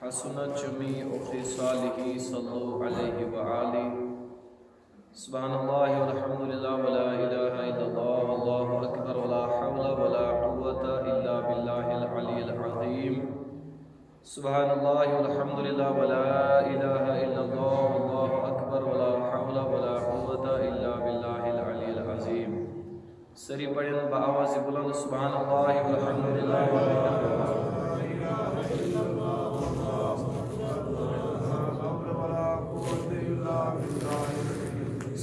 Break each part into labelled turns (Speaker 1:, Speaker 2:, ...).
Speaker 1: حسنت جميع خصاله صلوا عليه وآله سبحان الله والحمد لله ولا إله إلا الله والله أكبر ولا حول ولا قوة إلا بالله العلي العظيم سبحان الله والحمد لله ولا إله إلا الله والله أكبر ولا حول ولا قوة إلا بالله العلي العظيم سری پڑھیں بآواز بلند سبحان اللہ والحمد للہ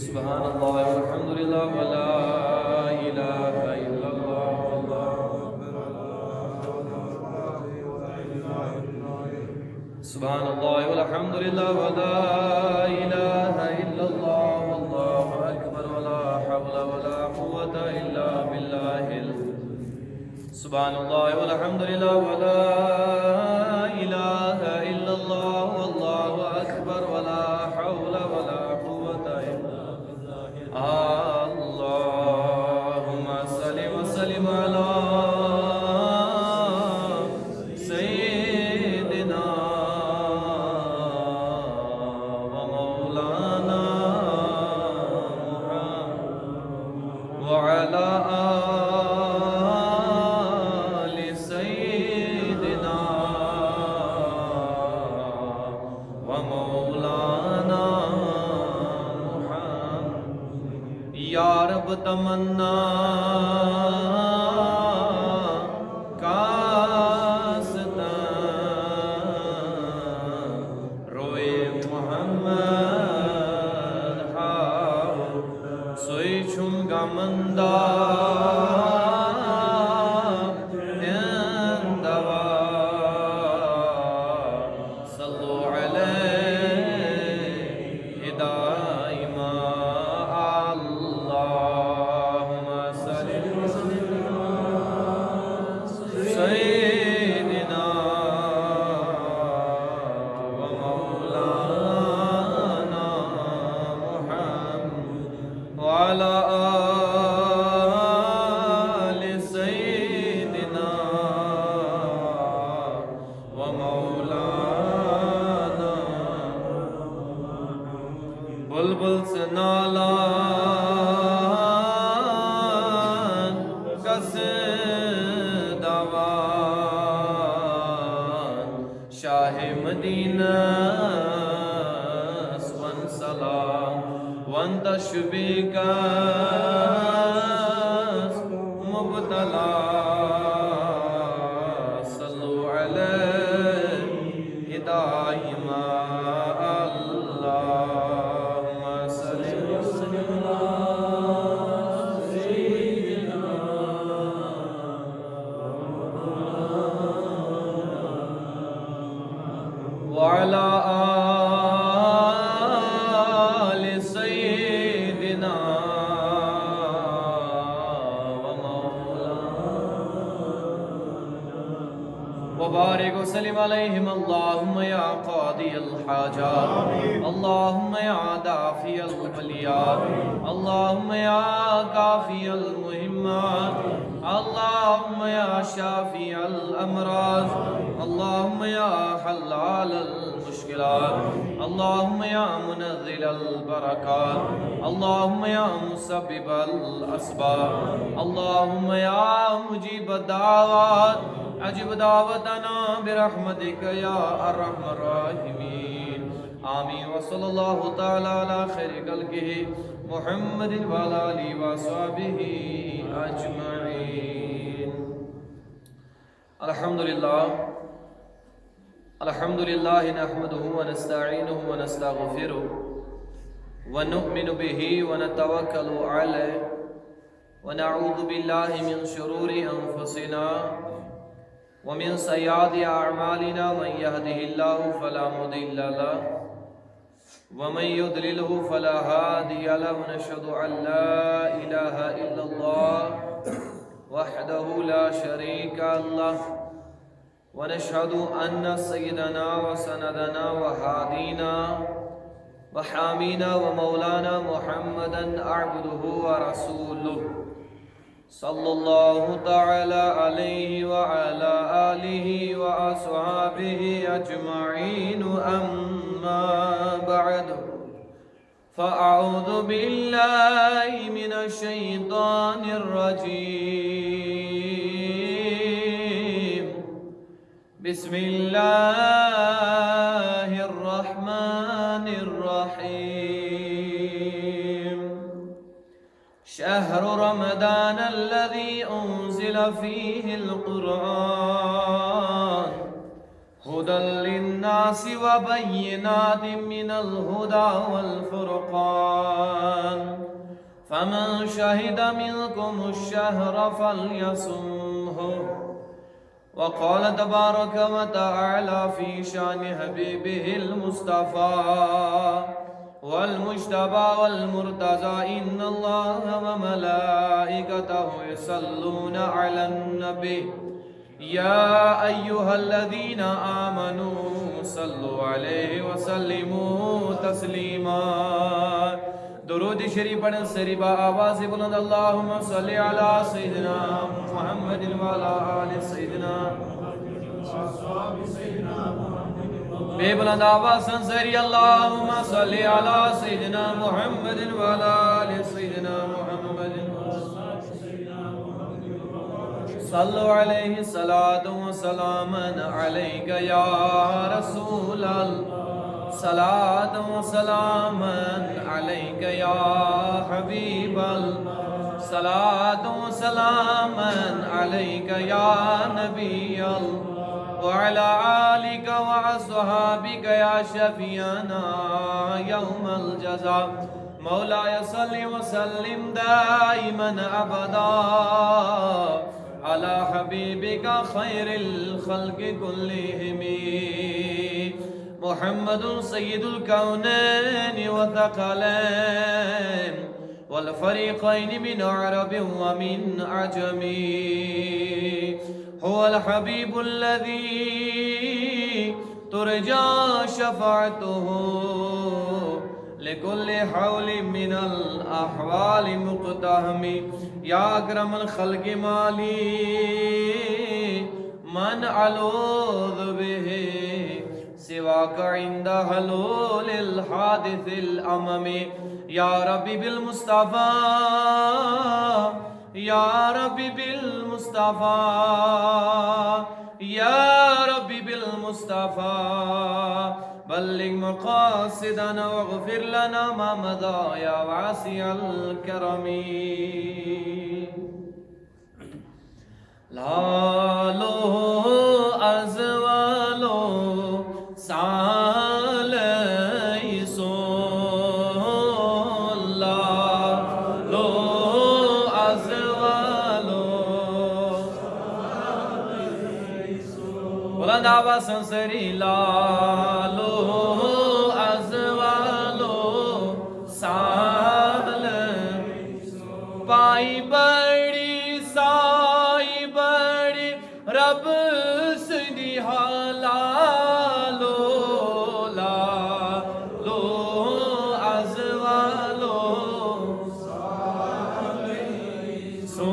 Speaker 1: سبحان اللہ والحمد للہ ولا الہ الا اللہ سبحان اللہ والحمد للہ ولا الہ الا اللہ واللہ اکبر ولا حول ولا قوة الا باللہ سبحان اللہ والحمد للہ ولا الہ الا اللہ واللہ اکبر ولا حول ولا قوة الا باللہ اللہم صلی وسلم علی تمنا کاستا روئے محمد ہاو سوئی چھنگا مندہ بلبل سے نالان کس دوان شاہ مدینہ سون سلام وان تشبی کس مبتلا صلو علیہ دائما وعلى آل سيدنا ومولانا وبارك وسلم عليهم اللهم يا قاضي الحاجات اللهم يا دافي البليات اللهم يا كافي المهمات اللهم يا شافي الأمراض اللهم يا حلال المشكلات اللهم يا منزل البركات اللهم يا مسبب الأسباب اللهم يا مجيب الدعوات أجب دعوتنا برحمتك يا أرحم الراحمين آمين وصلى الله تعالى على خير خلقه محمد وعلى آله وصحبه أجمعين الحمد لله الحمد لله نحمده ونستعينه ونستغفره ونؤمن به ونتوكل عليه ونعوذ بالله من شرور أنفسنا ومن سيئات أعمالنا من يهده الله فلا مضل له ومن يضلله فلا هادي له ونشهد أن لا إله إلا الله وحده لا شريك له ونشهد أن سيدنا وسندنا وهادينا وحامينا ومولانا محمدا عبده ورسوله صلى الله تعالى عليه وعلى آله وآله وأصحابه أجمعين أما بعد فأعوذ بالله من الشيطان الرجيم بسم الله الرحمن الرحيم شهر رمضان الذي أنزل فيه القرآن هدى للناس وبينات من الهدى والفرقان فمن شهد منكم الشهر فليصمه وقال تبارك وتعالى في شان حبيبه المصطفى والمجتبى والمرتضى إن الله وملائكته يصلون على النبي يا أيها الذين آمنوا صلوا عليه وسلموا تسليما درود شریف پڑھیں سری با آواز بلند اللہم صلی علی سیدنا محمد وعلی آل سیدنا بے بلند آواز سری اللہم صلی علی سیدنا محمد وعلی آل سیدنا محمد صلو علیہ صلاة و سلاما علیک یا رسول اللہ صلاة و سلاما علیک یا حبیب اللہ صلاة و سلاما علیک یا نبی اللہ وعلى آلك وأصحابك يا شفيعنا يوم الجزاء مولاي صل وسلم دائما أبدا على حبيبك خير الخلق كلهم محمد سيد الكونين والثقلين والفريقين من عرب ومن عجم هو الحبيب الذي ترجى شفاعته لكل حول من الأحوال مقتهم يا أكرم الخلق مالي من ألوذ به سواك عند حلول الحادث الأمم يا ربي بالمصطفى يا ربي بالمصطفى يا ربي بالمصطفى بلغ مقاصدنا واغفر لنا ما مضى يا واسع الكرم لالو ازوالو سالیسو بلند آواز سنسری لالو ازوالو سال پائی بڑی سائی بڑی رب سدی حالالو لالو ازوالو سالیسو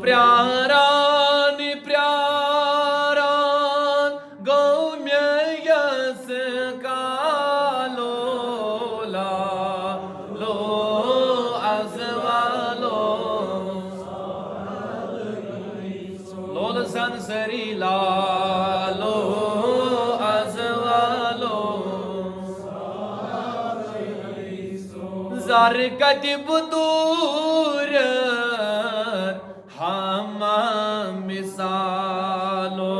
Speaker 1: پیاران پیاران گومی یس کالو لالو ازوالو لول سنسری لالو ازوالو زرکت بدور ہم مثالو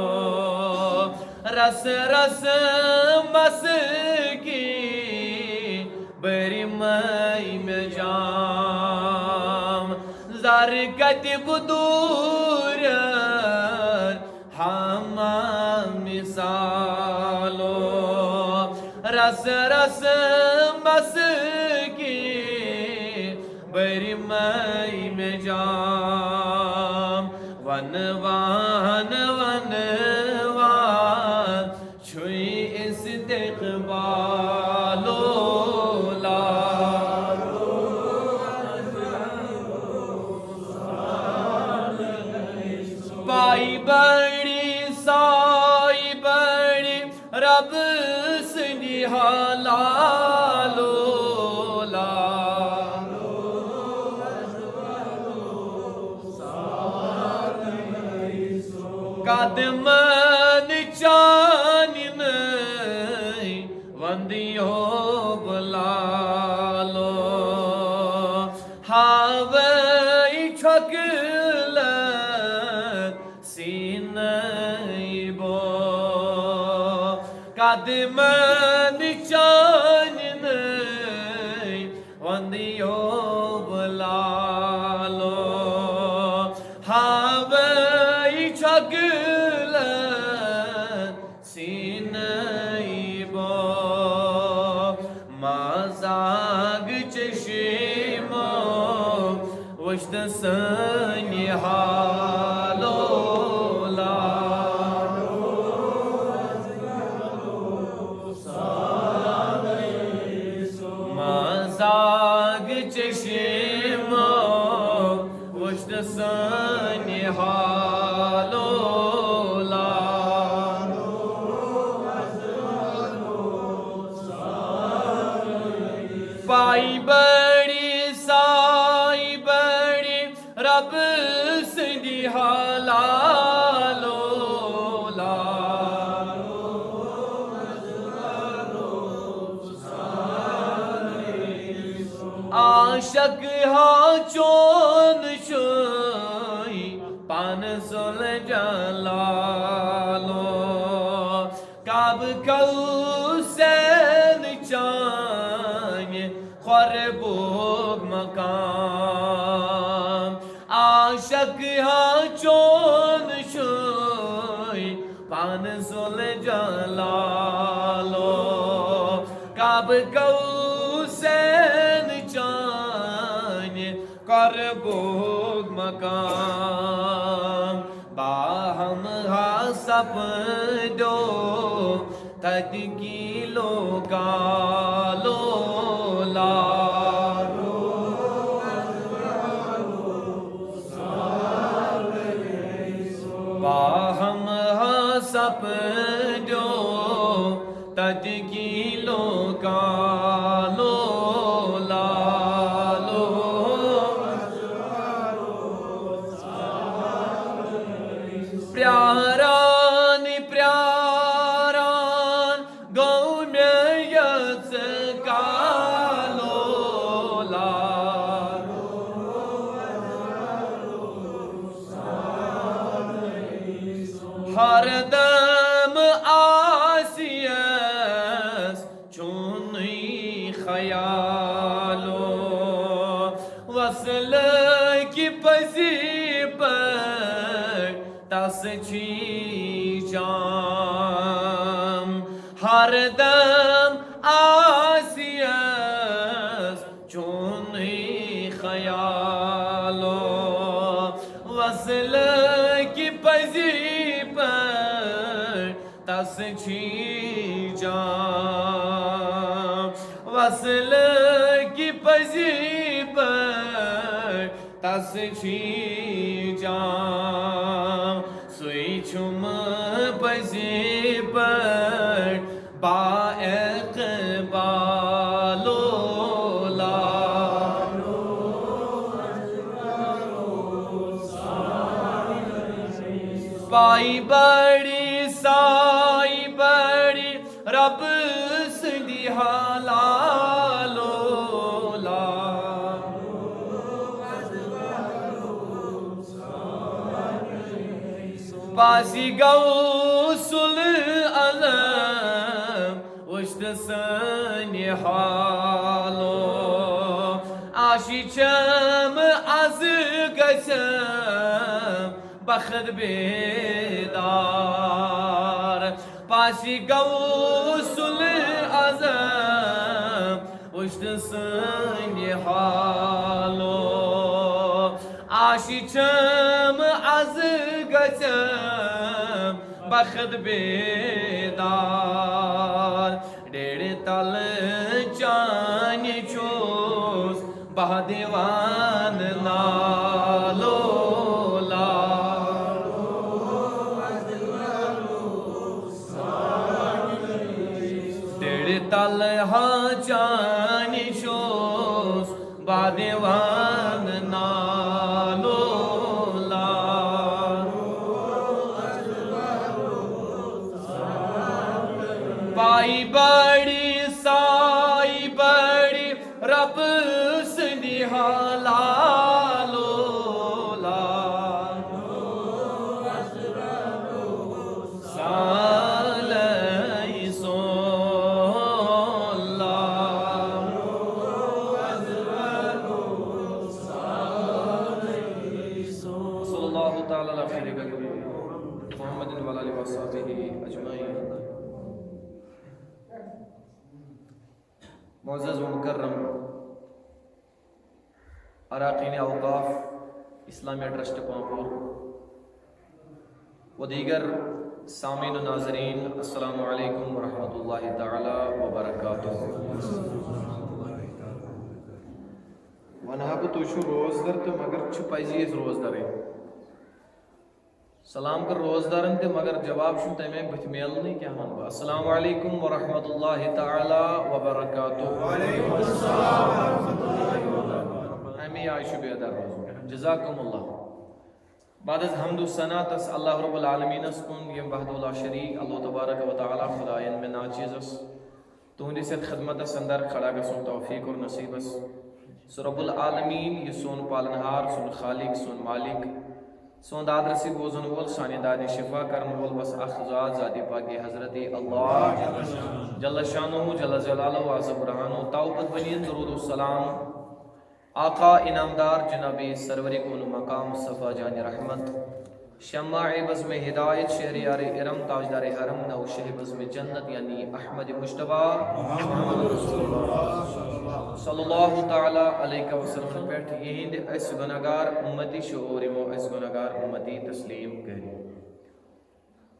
Speaker 1: رس رس مس کی بری مئی میں جام زرکت بدور ہم مثالو رس رس مس کی بری مئی میں جام ون وان ون وان چھوئی استقبالو لا حلالو قدمن چانن وندیو بلالو ہاوئی چھکلت سینئی بو قدمن چانن وندیو بلالو ہاوئی چھکلت سینئی بو مازاگ چشمو وشت سنی حالو مازاگ چشمو وشت سنی حالو پائی بڑی سائی بڑی رب سندی حلالو عاشق ہاں چون شوئی پان سل جلالو کعب کوسین چان خربوگ مقام عاشق ہاں چون شوئی پان سل جلالو کعب کوسین چان کربوگ مقام باہم حسب دو تدگیلو کالو باہم حسب دو تدگیلو کالو پیاران پیاران گو میں یس کالو ہر دم آسیس چونی خیالو وصل کی پسی پر تس چھی جام ہر دم آسیس چونی خیالو وصل کی پزی پر تس چھی جام وصل کی پزی پر تس چھی جام سوئی چھم پزی پر با اقبالو پائی بڑی سائی بڑی رب سندی حلالو باسی غوث العالم وشت سنی حالو آشی چم از گسم بخت بیدار پاسی غوث العظم وشت سنی حالو آشی چم از گسم بخت بیدار ڈیڑھ تل چانی چوس بہدیوان نالو بادیوان نالو پائی بڑی سائی بڑی رب سندی حلالو سالی سولا صلی اللہ تعالی علیہ وسلم محمد و علیہ وصحبہ اجمعین. معزز و مکرم اراکین اوقاف اسلامیہ ٹرسٹ پامپور و دیگر سامعین و ناظرین، السلام علیکم ورحمۃ اللہ تعالی وبرکاتہ. ونہا بہ تھی روزدر تو مگر پزی روزدار سلام کر روزدارن تہ مگر جواب تمے بت میلنی کیا ون بہ. السلام علیکم ورحمۃ اللہ تعالی وبرکاتہ. امی آئی بیدار روزن. جزاکم اللہ. بعد از حمد و ثنا تس اللہ رب العالمین کن یم وحدہ لا شریک اللہ تبارک و تعالی خداین میں ناچیزس تہندس یتھ خدمتس اندر کھڑا گژھن توفیق اور نصیبس. سو رب العالمین یہ سون پالنہار، سون خالق، سون مالک، سون داد رسی بوزن وول، سانی دادی شفا کرن وول بس اخ ذات ذاتی پاکی حضرت اللہ جل شانہ جل جلالہ و عز برہانہ. توبت بنین درود و سلام آقا انعامدار جناب سرور کون مقام مصطفیٰ جان رحمت، شمع بزم ہدایت، شہریار ارم، تاجدار حرم، نو شہ بزم جنت یعنی احمد مجتبیٰ صلی اللہ تعالی علیہ وسلم پیٹھ یہند اس گناہگار امتی شعور مو اس گناہگار امتی تسلیم کری.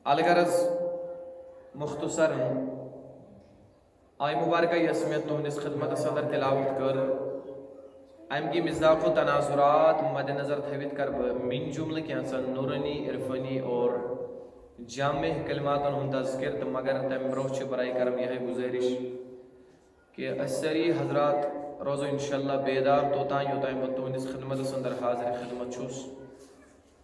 Speaker 1: الغرض مختصر آئی مبارکہ یسمیت تہندس خدمت صدر تلاوت کر ام کی مصداق و تناظرات مد نظر تھوت کر من جملہ کینسن نورانی عرفانی اور جامع کلمات ہند تذکر تو مگر تم برو برائے کرم یہ گزارش کہ اسری حضرات روزو انشاءاللہ بیدار توتان یوتان بہ تہندس خدمت اندر حاضر خدمت چھس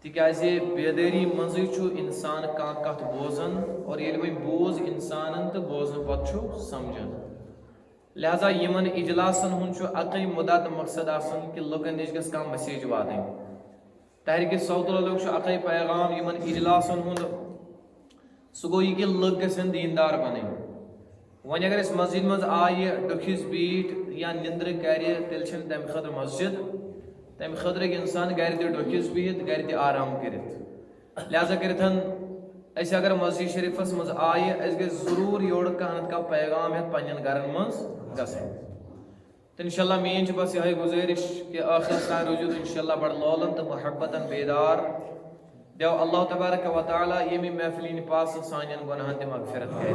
Speaker 1: تکیازِ بیداری منزی چھو انسان کان کت بوزن اور ییٚلہِ وۄنۍ بوز انسانن تو بوزن پتہ چھو سمجھن. لہذا یمن اجلاسن ہن چھو اقی مدت مقصد آسن کہ لوکن نش گژھِ کانٛہہ مسیج واتٕنۍ. تحریک صوت لوگ چھو اقی پیغام یمن اجلاسن ہن سہ گوٚو یہِ کہِ لُکھ گژھن دیندار بنٕنۍ. وۄنۍ اگر أسۍ مسجد منٛز آیہِ ڈُکھِس بیٖٹھۍ یا نندرٕ کرِ تیٚلہِ چھنہٕ تمہِ خٲطرٕ مسجد، تمہِ خٲطرٕ ہیٚکہِ انسان گرِ تہِ ڈُکھِس بِہِتھ، گرِ تہِ آرام کٔرِتھ. لہذا کٔرِتھن أسۍ اگر مسجد شریفس منٛز آیہِ أسۍ گژھِ ضروٗر یورٕ کانٛہہ نتہٕ کانٛہہ پیغام ہٮ۪تھ پننٮ۪ن گرن منٛز گژھٕنۍ. تو انشاءاللہ میٛٲنۍ چھِ بس یِہوٚے گُزٲرِش کہ ٲخرس تام روٗزِو تُہۍ انشاءاللہ بڑٕ لولن تہٕ محبتن بیدار. دیو اللہ تبارک و تعالیٰ ییٚمہِ محفلہِ پاسہٕ سانٮ۪ن گۄناہن تہِ مغفرت کرِ.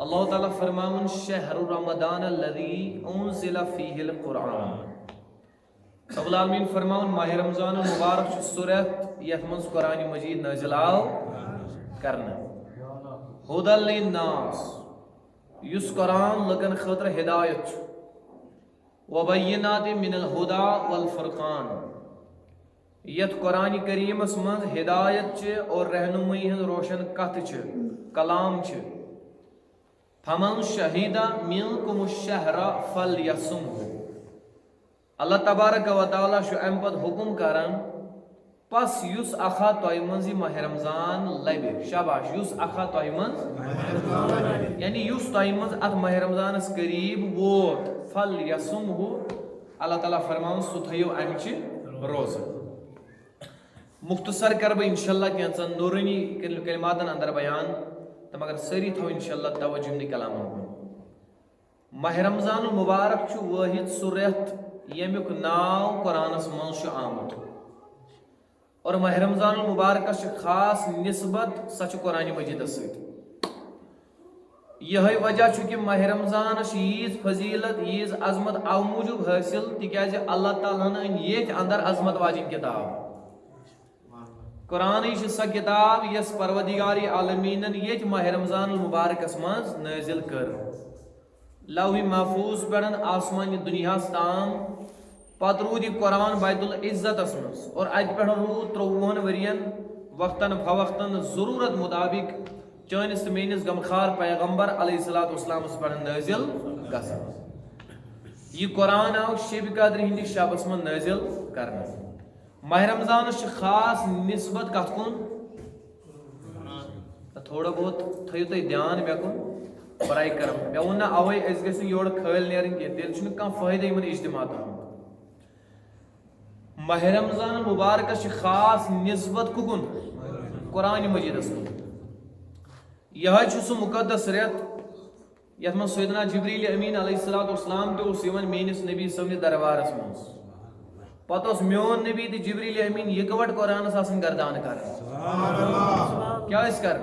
Speaker 1: اللہ تعالیٰ فرماون شہر رمضان الذی انزل فیہ القرآن. رب العالمین فرماون ماہ رمضان المبارک چھُ سُہ رٮ۪تھ یتھ منٛز قرآن مجید نٲزِل آو کرنہٕ. ہُدی للناس یُس قرآن لُکن خٲطرٕ ہدایت چھُ، وبینات من الہدی والفرقان یتھ قرآن کریمس منٛز ہدایت چھِ اور رہنمائی ہٕنٛز روشن کتھ چھِ، کلام چھِ. فمن شہید منکم الشہر فلیصمہ. اللہ تبارک و تعالیٰ چھُ امہِ پتہٕ حکم کران پس یُس اکھا تۄہہِ منٛز یہِ ماہ رمضان لبہِ، شاباش، یُس اکھا تۄہہِ منٛز یعنی یُس تۄہہِ منٛز اتھ ماہ رمضانس قریب ووت، فلیصمہ اللہ تعالیٰ فرماون سُہ تھٲیِو امچہِ روزٕ. مختصر کر بہٕ انشاءاللہ کینٛژن نورانی کلماتن اندر بیان تو مگر ساری تھو انشاءاللہ توجہ یمنٕے کلامن کُن. ماہ رمضان المبارک چھُ وٲحد سُہ رٮ۪تھ ییٚمیُک ناو قرآنس منٛز چھُ آمُت اور ماہ رمضان المبارکس چھِ خاص نسبت سۄ چھِ قرآن مجیدس سۭتۍ. یہوٚے وجہ چھُ کہ ماہ رمضانس چھِ ییٖژ فضیلت، ییٖژ عظمت او موٗجوٗب حٲصِل تِکیازِ اللہ تعالیٰ ہن أنۍ ییٚتھۍ اندر عظمت واجِنۍ کِتاب. قرآنٕے چھِ سۄ کِتاب یۄس پروردگار عالمیٖنن ییٚتہِ ماہ رمضان المبارکس منٛز نٲزِل کٔر. لوح محفوظ پڑھن آسمانی دنیا تام پتہ رود یہ قرآن بیت العزت مز اور ات پہ رود 53 ورین وقتاً فوقتاً ضرورت مطابق چانس تو میانس غمخار پیغمبر علیہ السلام پہ نازل گژھان. یہ قرآن آو شب قدر ہندس شبس من نازل کرنا. ماہ رمضان خاص نسبت کت کن تھوڑا بہت تھو تھی دھیان مے کن برائے کرم مے وون نا اوے اس گژھن یور کھٲلۍ نیرن کی تیل چھُنہٕ کانٛہہ فٲیدٕ یمن اجتماعاتن. ماہ رمضان مبارکس خاص نسبت کُکُن قرآن مجیدس کن. یہ سہ مقدس ریت یت من سیدنا جبریل امین علیہ السلام تہ میانس نبی صبن دربارس مز پتہ اس میون نبی تہ جبریل امین یکوٹ قرآنس آسان گردان کر کیا کر.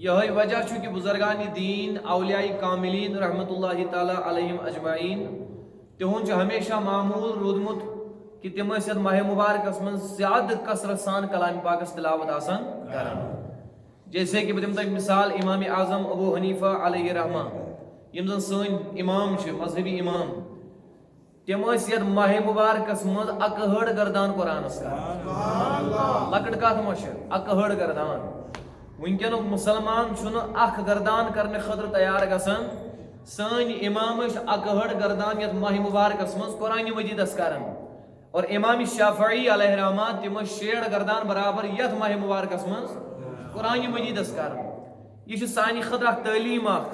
Speaker 1: یہ وجہ کہ بزرگان دین اولیاء کاملین رحمت اللہ تعالی علیہم اجمعین تہن ہمیشہ معمول رودمت کہ تم یت ماہ مبارکس من زیادہ کثرت سان کلام پاکس تلاوت آسان کران. جیسے کہ بہت تک مثال امام اعظم ابو حنیفہ علیہ رحمہ یم زن سن امام مذہبی امام تم یت ماہ مبارکس مز اکہڑ گردان قرآنس لکٹ کت مش اکہڑ گردان. ونکن مسلمان چھن اخ گردان کرنے خاطر تیار گژھان. سن امام اکہڑ گردان یت ماہ مبارکس مز قرآن مجیدس کران اور امام شافعی علیہ رحمہ تم 60 گردان برابر یت ماہ مبارکس مز قرآن مجیدس کر. یہ سانہ خطر اخ تعلیم اخ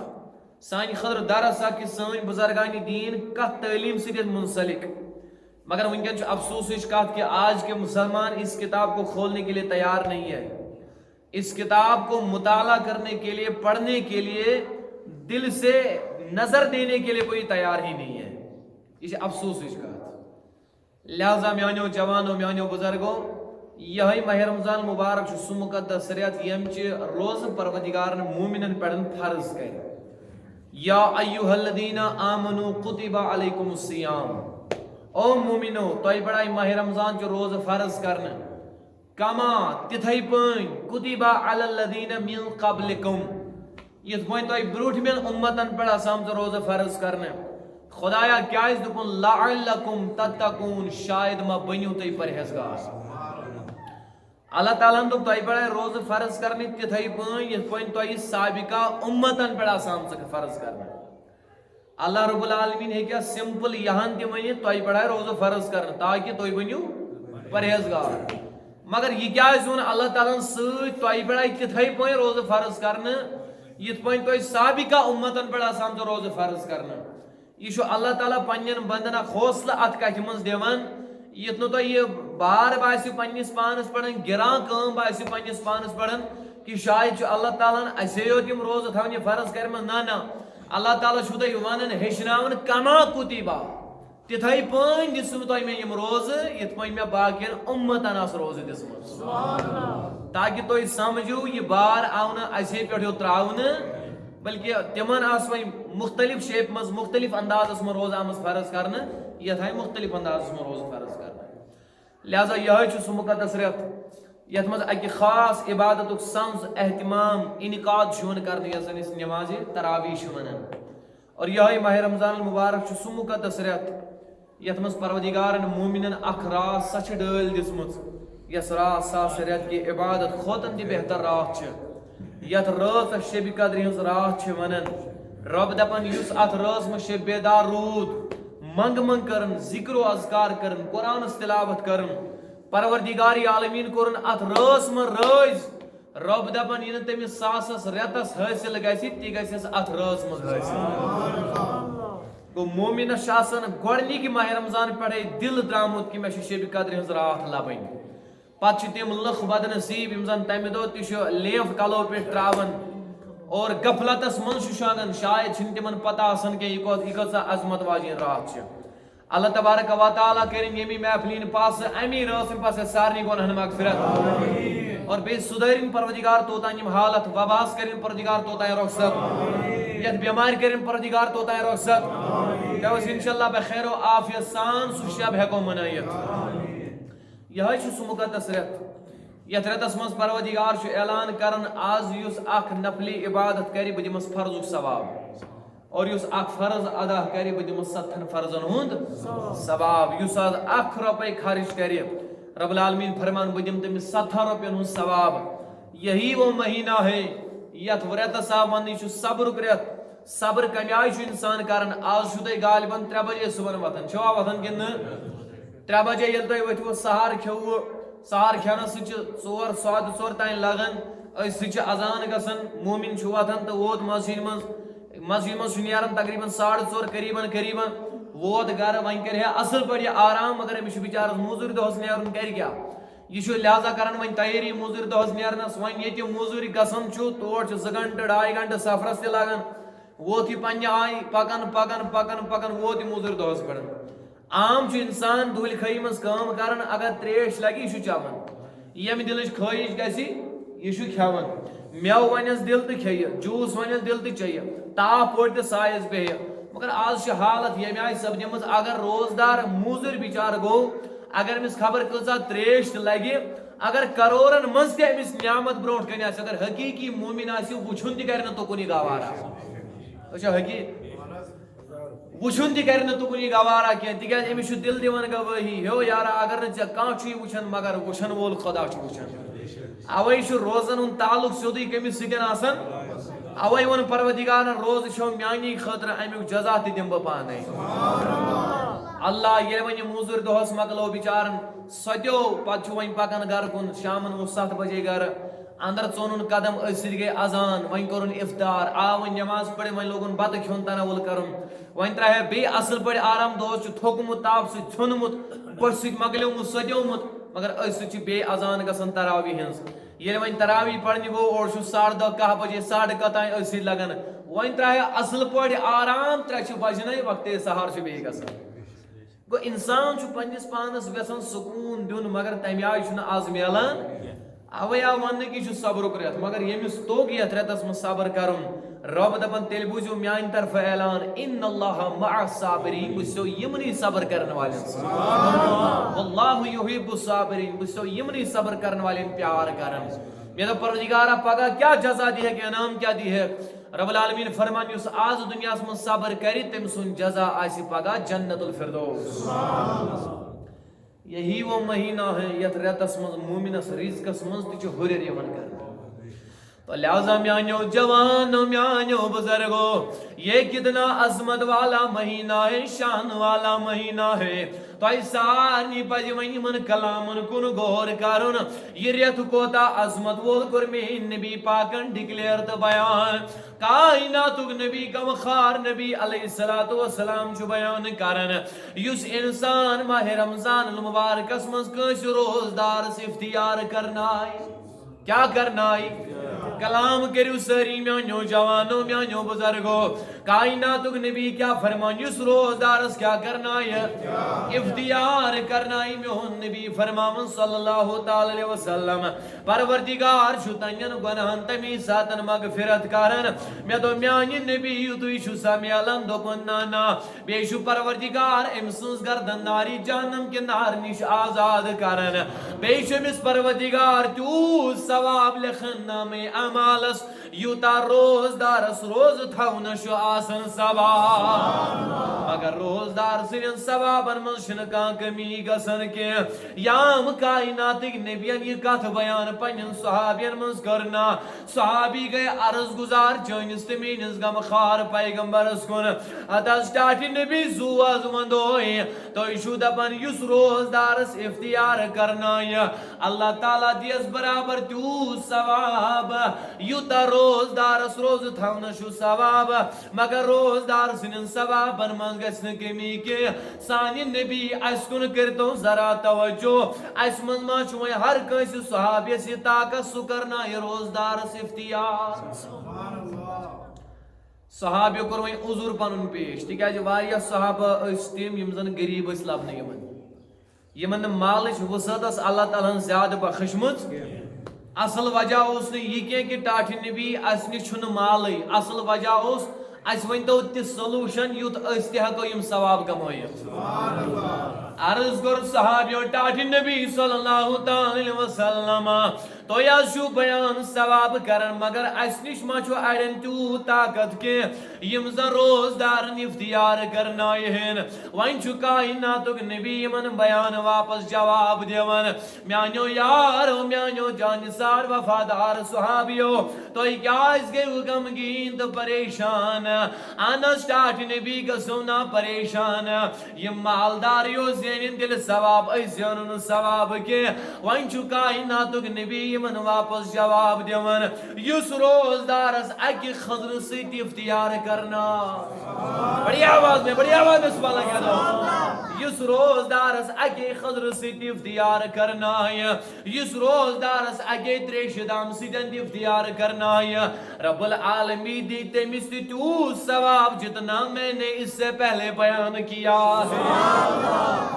Speaker 1: سانہ خطر درس کہ سن بزرگان دین کت تعلیم ست منسلک. مگر ونکن افسوس کت کہ آج کے مسلمان اس کتاب کو کھولنے کے لیے تیار نہیں ہے. اس کتاب کو مطالعہ کرنے کے لیے پڑھنے کے لیے دل سے نظر دینے کے لیے کوئی تیار ہی نہیں ہے. یہ افسوس کت. لہذا میانو جوانو میانو بزرگو یہ ماہ رمضان مبارک سہ مقدس ریت یم روز پروردگار مومنن پہ فرض کر. یا ایھا الذین آمنوا کتب علیکم الصیام. او مومنو تہ بڑائی ماہ رمضان روز فرض کرنا کما تتھے پٲنۍ کتب علی الذین من قبلکم یت پٲنۍ تہ برونٹھمین امتن پہ آسام روز فرض کرنا. خدایا کیاز دپن لعلکم تتقون شاید ما بنیو تہ پرہیزگار. اللہ تعالیٰ دپ تہ پہ روز فرض کرنے تتھے پٲنۍ یت پٲنۍ تہ سابقہ امتن پہ آسام فرض کرنا. اللہ رب العالمین ہیکیا سمپل یہاں تہ ونِتھ تہ پہ روز فرض کرنا تاکہ تُہۍ بنیو پرہیزگار. مگر یہ کیا وون اللہ تعالیٰ ست تہ پہ تتھے پٲنۍ روز فرض کرنا یت پٲنۍ تہ سابقہ امتن پہ آسام روز فرض کرنا. یہ اللہ تعالیٰ پنن بندن حوصلہ ات کتھ مز دِوان یت نہ تہ یہ بار باسیو پنس پانس پڑھن گران کام باسیو پنس پانس پڑھن کہ شاید اللہ تعالیٰ اسے تم روز تھون یہ فرض کرم. نہ اللہ تعالیٰ چھو تہ ونان ہیچناون کما کتبہ تتھے پٲنۍ دِژم تۄہہِ مےٚ یِم روزٕ یِتھ پٲٹھۍ مےٚ باقین اُمتن آسہٕ روزٕ دِژمٕژ تاکہِ تُہۍ سمجھو یہِ بار آو نہٕ اَسے پٮ۪ٹھ یوت ترٛاونہٕ بلکہ تِمن آسہٕ وۄنۍ مختلف شیپ منٛز مختلف اندازس منٛز روزٕ آمٕژ فرض کرنہٕ یتھ آیہِ مختلف اندازس منٛز روزٕ فرض کرنہٕ. لہذا یِہوٚے چھُ سُہ مُقدس رٮ۪تھ یتھ منٛز اکہِ خاص عبادتُک سنز اہتمام انعقاد چھُ یِوان کرنہٕ یتھ زن أسۍ نمازِ تراویح چھِ ونان. اور یِہوٚے ماہ رمضان المبارک چھُ سُہ مُقدس رٮ۪تھ یتھ منٛز پروردگارن مومنن اکھ رات سۄ چھِ ڈٲلۍ دِژمٕژ یس رات ساس رٮ۪تھ کہِ عبادت کھۄتن تہِ بہتر رات چھِ یتھ رٲژ شبِ قدرِ ہٕنٛز رات چھِ ونان. رب دپان یُس اتھ رٲژ منٛز شب بیدار روٗد منٛگ منٛگ کرن ذکر و اذکار کرن قرآنس تلاوت کرن پروردگار عالمین کورن اتھ رٲژ منٛز رٲزۍ. رب دپان یہِ نہٕ تٔمِس ساسس رٮ۪تس حٲصِل گژھِ تہِ گژھٮ۪س اتھ رٲژ منٛز حٲصِل. گوٚو مومنس چھُ آسان گۄڈنِکہِ ماہ رمضان پٮ۪ٹھے دل درٛامُت کہِ مےٚ چھِ شبِ قدرِ ہٕنٛز راتھ لبٕنۍ. پتہٕ چھِ تِم لُکھ بد نصیٖب یِم زن تمہِ دۄہ تہِ چھُ لیف کلو پٮ۪ٹھ ترٛاوان اور غفلتس منٛز چھُ شۄنٛگان شاید چھِنہٕ تِمن پتہ آسان کینٛہہ یہِ کۭژاہ عظمت واجیٚنۍ راتھ چھِ. اللہ تبارک و تعالیٰ کٔرِنۍ ییٚمہِ محفلہِ ہِنٛدۍ پاسہٕ امی رٲژ پاسہٕ سارنٕے گۄنہن مغفرت اور بیٚیہِ سُدھٲرِنۍ پروردگار توتام یِم حالت وباہس کٔرِنۍ پروردگار توتام رۄخصت یتھ بٮ۪مارِ کٔرِنۍ پروردگار توتام رۄخصت مےٚ اوس انشاءاللہ بخیر و عافیت سان سُہ شب ہٮ۪کو منٲیِتھ. یِہوٚے چھُ سُہ مُقدس رٮ۪تھ یتھ رٮ۪تس منٛز پروردگار چھُ اعلان کران آز یُس اکھ نفلی عبادت کرِ بہٕ دِمس فرضُک ثواب. اور یس اخ فرض ادا کرے بہ دمس 7 فرضن ہند ثواب یس آز 1 رۄپے خرچ کرے رب العالمین فرمان بہ دم تمس 7 رۄپین ہند ثواب یہی وہ مہینہ ہے یت ریتس آو ون یہ صبر ریت صبر کمی آئی انسان کران آج تھی غالباً 3 بجے صبح وتھان چھوا وتھان کن 3 بجے یل تھی ؤتھو سہار کھیو سہار کھینس ژور 4 تین لگان اس اذان گژھان مومن وتھان تو ووت مسجد مز نیران تقریباً 4:30 قریباً ووت گھر ون کر اصل پہ یہ آرام مگر امس بچارس موزور دہس نیرن کر کیا یہ لہذا کران ون تیاری موزور دہس نیرنس ون یہ موزور گژھان تور 2 گھنٹہ 2.5 گھنٹہ سفرس تہ لگان ووت یہ پنہ آئی پکان ووت یہ موزور دہس پہ عام انسان دل خی مز کام کران اگر تریش لگی یہ چوان یم دلچ خواہش گژھِ یہ کھیوان میو ونس دل تو کھیہ جوس ونس دل تو چیہ تاپ پوٹ تو سایس بیہ مگر آج حالت یم آئی سپدم اگر روزدار موزر بچار گو اگر امس خبر کۭژاہ تریش لگہ اگر کرورن مز تہ امس نعمت برونٹ کن آسہِ اگر حقیقی مومن آسہِ وچھن تہ کر تکنی گوارا وچھن تہ کر تکنی گوارا کی تکیاز امس دل دِوان گوٲہی ہو یارا اگر نہ ژےٚ کانٛہہ چھُے وچھان مگر وچھن وول خدا چھُ وچھان اوے روزن ہند تعلق سیودی کمس سۭتۍ آسان اوے ون پروردگارن روز چھو میانی خاطر امیک جزا تہ دم بہ پانے اللہ یہ ون موزور دہس مکلو بچارن سدیو پتہ ون پکان گھر کن شامن 7 بجے گھر اندر ژونن قدم ٲسِتھ گٔے اذان ون کورن افطار آو ون نماز پڑھ ون لوگن بتہ کھیون تناول کرن ون ترایا بی اصل پہ آرام دہس تھوکمت تاپ سۭتۍ ژھیونمت پٔژھۍ سۭتۍ مکلیومت سدیومت مگر ٲسِتھ بی اذان گژھان تراوی ہنز ییٚلہِ وۄنۍ تراوی پرنہِ گوٚو اور 10:30 11 بجے 11:30 تام ٲسِتھ لگان وۄنۍ ترایا اصل پٲٹھۍ آرام 3 بجنے وقتے سہار چھُ بیٚیہِ گژھان گوٚو انسان چھُ پننس پانس یژھان سکوٗن دیُن مگر تمہِ آیہِ چھُنہٕ آز میلان اوے آو وننہٕ کہ یہ صبرُک رٮ۪تھ مگر ییٚمِس توٚگ یتھ رٮ۪تس منٛز صبر کرُن رب دپان تیٚلہِ بوٗزِو میانہِ طرفہٕ اعلان ان اللہ مع الصابرین بہٕ چھُسو یِمنٕے صبر کرن والٮ۪ن سۭتۍ واللہ یحب الصابرین بہٕ چھُسو یِمنٕے صبر کرن والٮ۪ن پیار کران مےٚ دوٚپ پروردگارا پگاہ کیٛاہ جزا دِہٮ۪کھ انعام کیٛاہ دِہٮ۪کھ رب العالمین فرمان یُس آز دُنیاہس منٛز صبر کرِ تٔمۍ سُنٛد جزا آسہِ پگاہ جنت الفردوس یہی وہ مہینہ ہے یتھ رٮ۪تس منٛز مومنس رزقس منٛز تہِ چھُ ہُرٮ۪ر یِوان کرنہٕ تو لہذا میانو جوانو میانو بزرگو یہ کتنا عظمت والا مہینہ ہے شان والا مہینہ ہے تو سارنی پزِ وۄنۍ یِمن کلامن کُن غور کرُن یہ رٮ۪تھ کوتاہ عظمت وول کوٚر میٛٲنۍ نبی پاکن ڈکلیئر تہٕ بیان کائناتُک نبی غمخار نبی علیہ الصلوۃ والسلام چھُ بیان کران یُس انسان ماہ رمضان المبارکس منٛز کٲنٛسہِ روزدارس افتیار کرنایہِ کیا کرنایہِ کلام کرو ساری میانو جوانو میانو بزرگو کائناتک نبی کیا فرمان یس روزدارس کیا کرنا ہے افتیار کرنا ہے میون نبی فرمان صلی اللہ تعالی علیہ وسلم پروردگار چھو تنین گناہن تمی ساتن مغفرت کرن میں تو میانی نبی تو چھو سمیلن دوپن نانا بے شو پروردگار امسنس گردن ناری جہنم کے نار نش آزاد کرن بے شو مس پروردگار تو ثواب لکھن نامی مالس یوتا روزدارس روز تھون شو آسن ثواب مگر روزدار سن ثوابن من چھن کان کمی گسن کی یام کائناتک نبیان یہ کتھ بیان پنن صحابین من کرنا صحابی گئے عرض گزار چٲنِس تہٕ میٲنِس غمخار پیغمبرس کُن اتس سٹاٹ نبی زو از وندوی تُہۍ چھِو دپان یُس روزدارس افتیار کرنایہِ اللہ تعالیٰ دیس برابر تیوٗت ثواب یوتا روزدارس روز تھون شو ثواب مگر روزدار سنن ثوابن من گژھِ نہٕ کمی کی سانہِ نبی اس کُن کٔرتو ذرا توجہ اس من ما چھُ وۄنۍ ہر کٲنٛسہِ صحابیس یہِ طاقت سُہ کرنایہِ روزدارس افتیار صحابیو کوٚر وۄنۍ عذر پنُن پیش تِکیازِ واریاہ صحابہ ٲسۍ تِم یِم زن غریٖب ٲسۍ لبنہٕ یِمن نہٕ مالٕچ وسعت ٲس اللہ تعالیٰ ہن زیادٕ بخشمٕژ اصل وجہ اس یہ کہ ٹاٹھ نبی اس نش مالے اصل وجہ اس ونتو تہ سولوشن یوت اس تہ ہکو یم ثواب کمائت عرض کر صحابیو ٹاٹھ نبی صلی اللہ تعالی وسلم تو یازو بیان ثواب کرن مگر اس نش ما چھو اڑن تو طاقت کے یم زن روزدارن اختیار کرنائن وین چھو کائناتک نبی من بیان واپس جواب دیون میانیو یارو میانیو جانسار وفادار صحابیو تو کیاز گئے غمگین تو پریشان آنا سٹارٹ نبی کا سونا پریشان یہ مالداریو زینن دل ثواب ایزیانن ثواب کے وین چھو کائناتک نبی من واپس جواب دیون یس روزدارس اکی خضر سیت اختیار کرنا بڑی آواز میں سبحان اللہ کہہ دو یس روزدارس اکی خضر سیت اختیار کرنا یس روزدارس اکی تریش دام سیدن اختیار کرنا رب العالمین دی تیمس تو ثواب جتنا میں نے اس سے پہلے بیان کیا ہے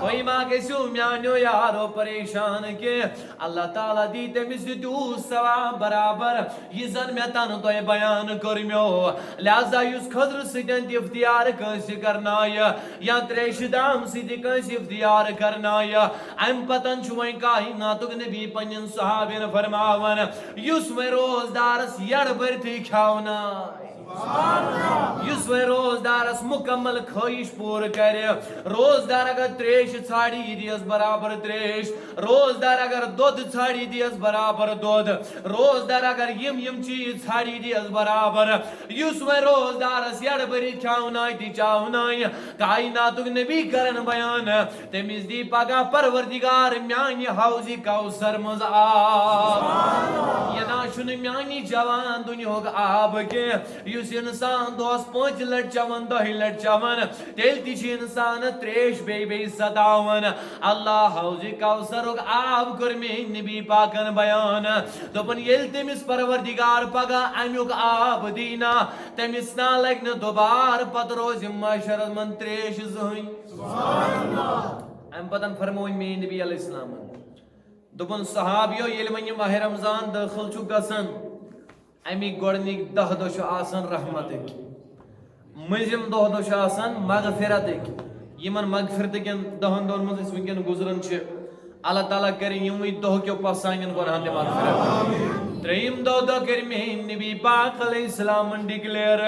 Speaker 1: کوئی ماں کے سومیانو یارو پریشان کے اللہ تعالیٰ دی تیمس تو ثواب برابر یہ زن میں تانو تو بیان کرمیو لہذا یس خضر سیدن اختیار کنسی کرنا یا تریش دام سیدی کنسی اختیار کرنا ام پتن چھوئیں کائناتک نبی پنجن صحابین فرماون یس میں روزدارس یڑ برتی کھاونا یس میں روزدارس مکمل خواہش پور کرے روزدار اگر تریش ژھاڑی دیس برابر تریش روزدار اگر دودھ ژھاڑی دیس برابر دودھ روزدار اگر یم چیز ژھاڑی دیس برابر یس میں روزدارس یڑ بری کھاونائی دی چاونائی کائناتک نبی کرن بیان تمیز دی پگا پروردگار میانی حوزی کوثر مز آب یہ ناشن میانی جوان دنیاک آب کے یس انسان دوس 5 لٹ چون 10 لٹ چون تیل تیچ انسان تریش بی صداون اللہ حوزی کوثرک آب کر میں نبی پاکن بیان دوپن یل تمس پروردگار پگا امیوک آب دینا تمس نا لگن دوبار پت روز معاشر من تریش زہن ام پتن فرموین میں نبی علیہ السلام دوپن صحابیو یل من ماہ رمضان داخل چھو گسن امی گوڑنی 10 دو چھو آسن رحمتک مزم 2 دو چھو آسن مغفرتک یمن مغفرتکن 10 دون مز اس ونکن گزرن چھ اللہ تعالیٰ کریں یومی 2 کیو پاس سانگن گناہن دے مغفرت تریم دو کرمین نبی پاک علیہ السلام ڈکلیر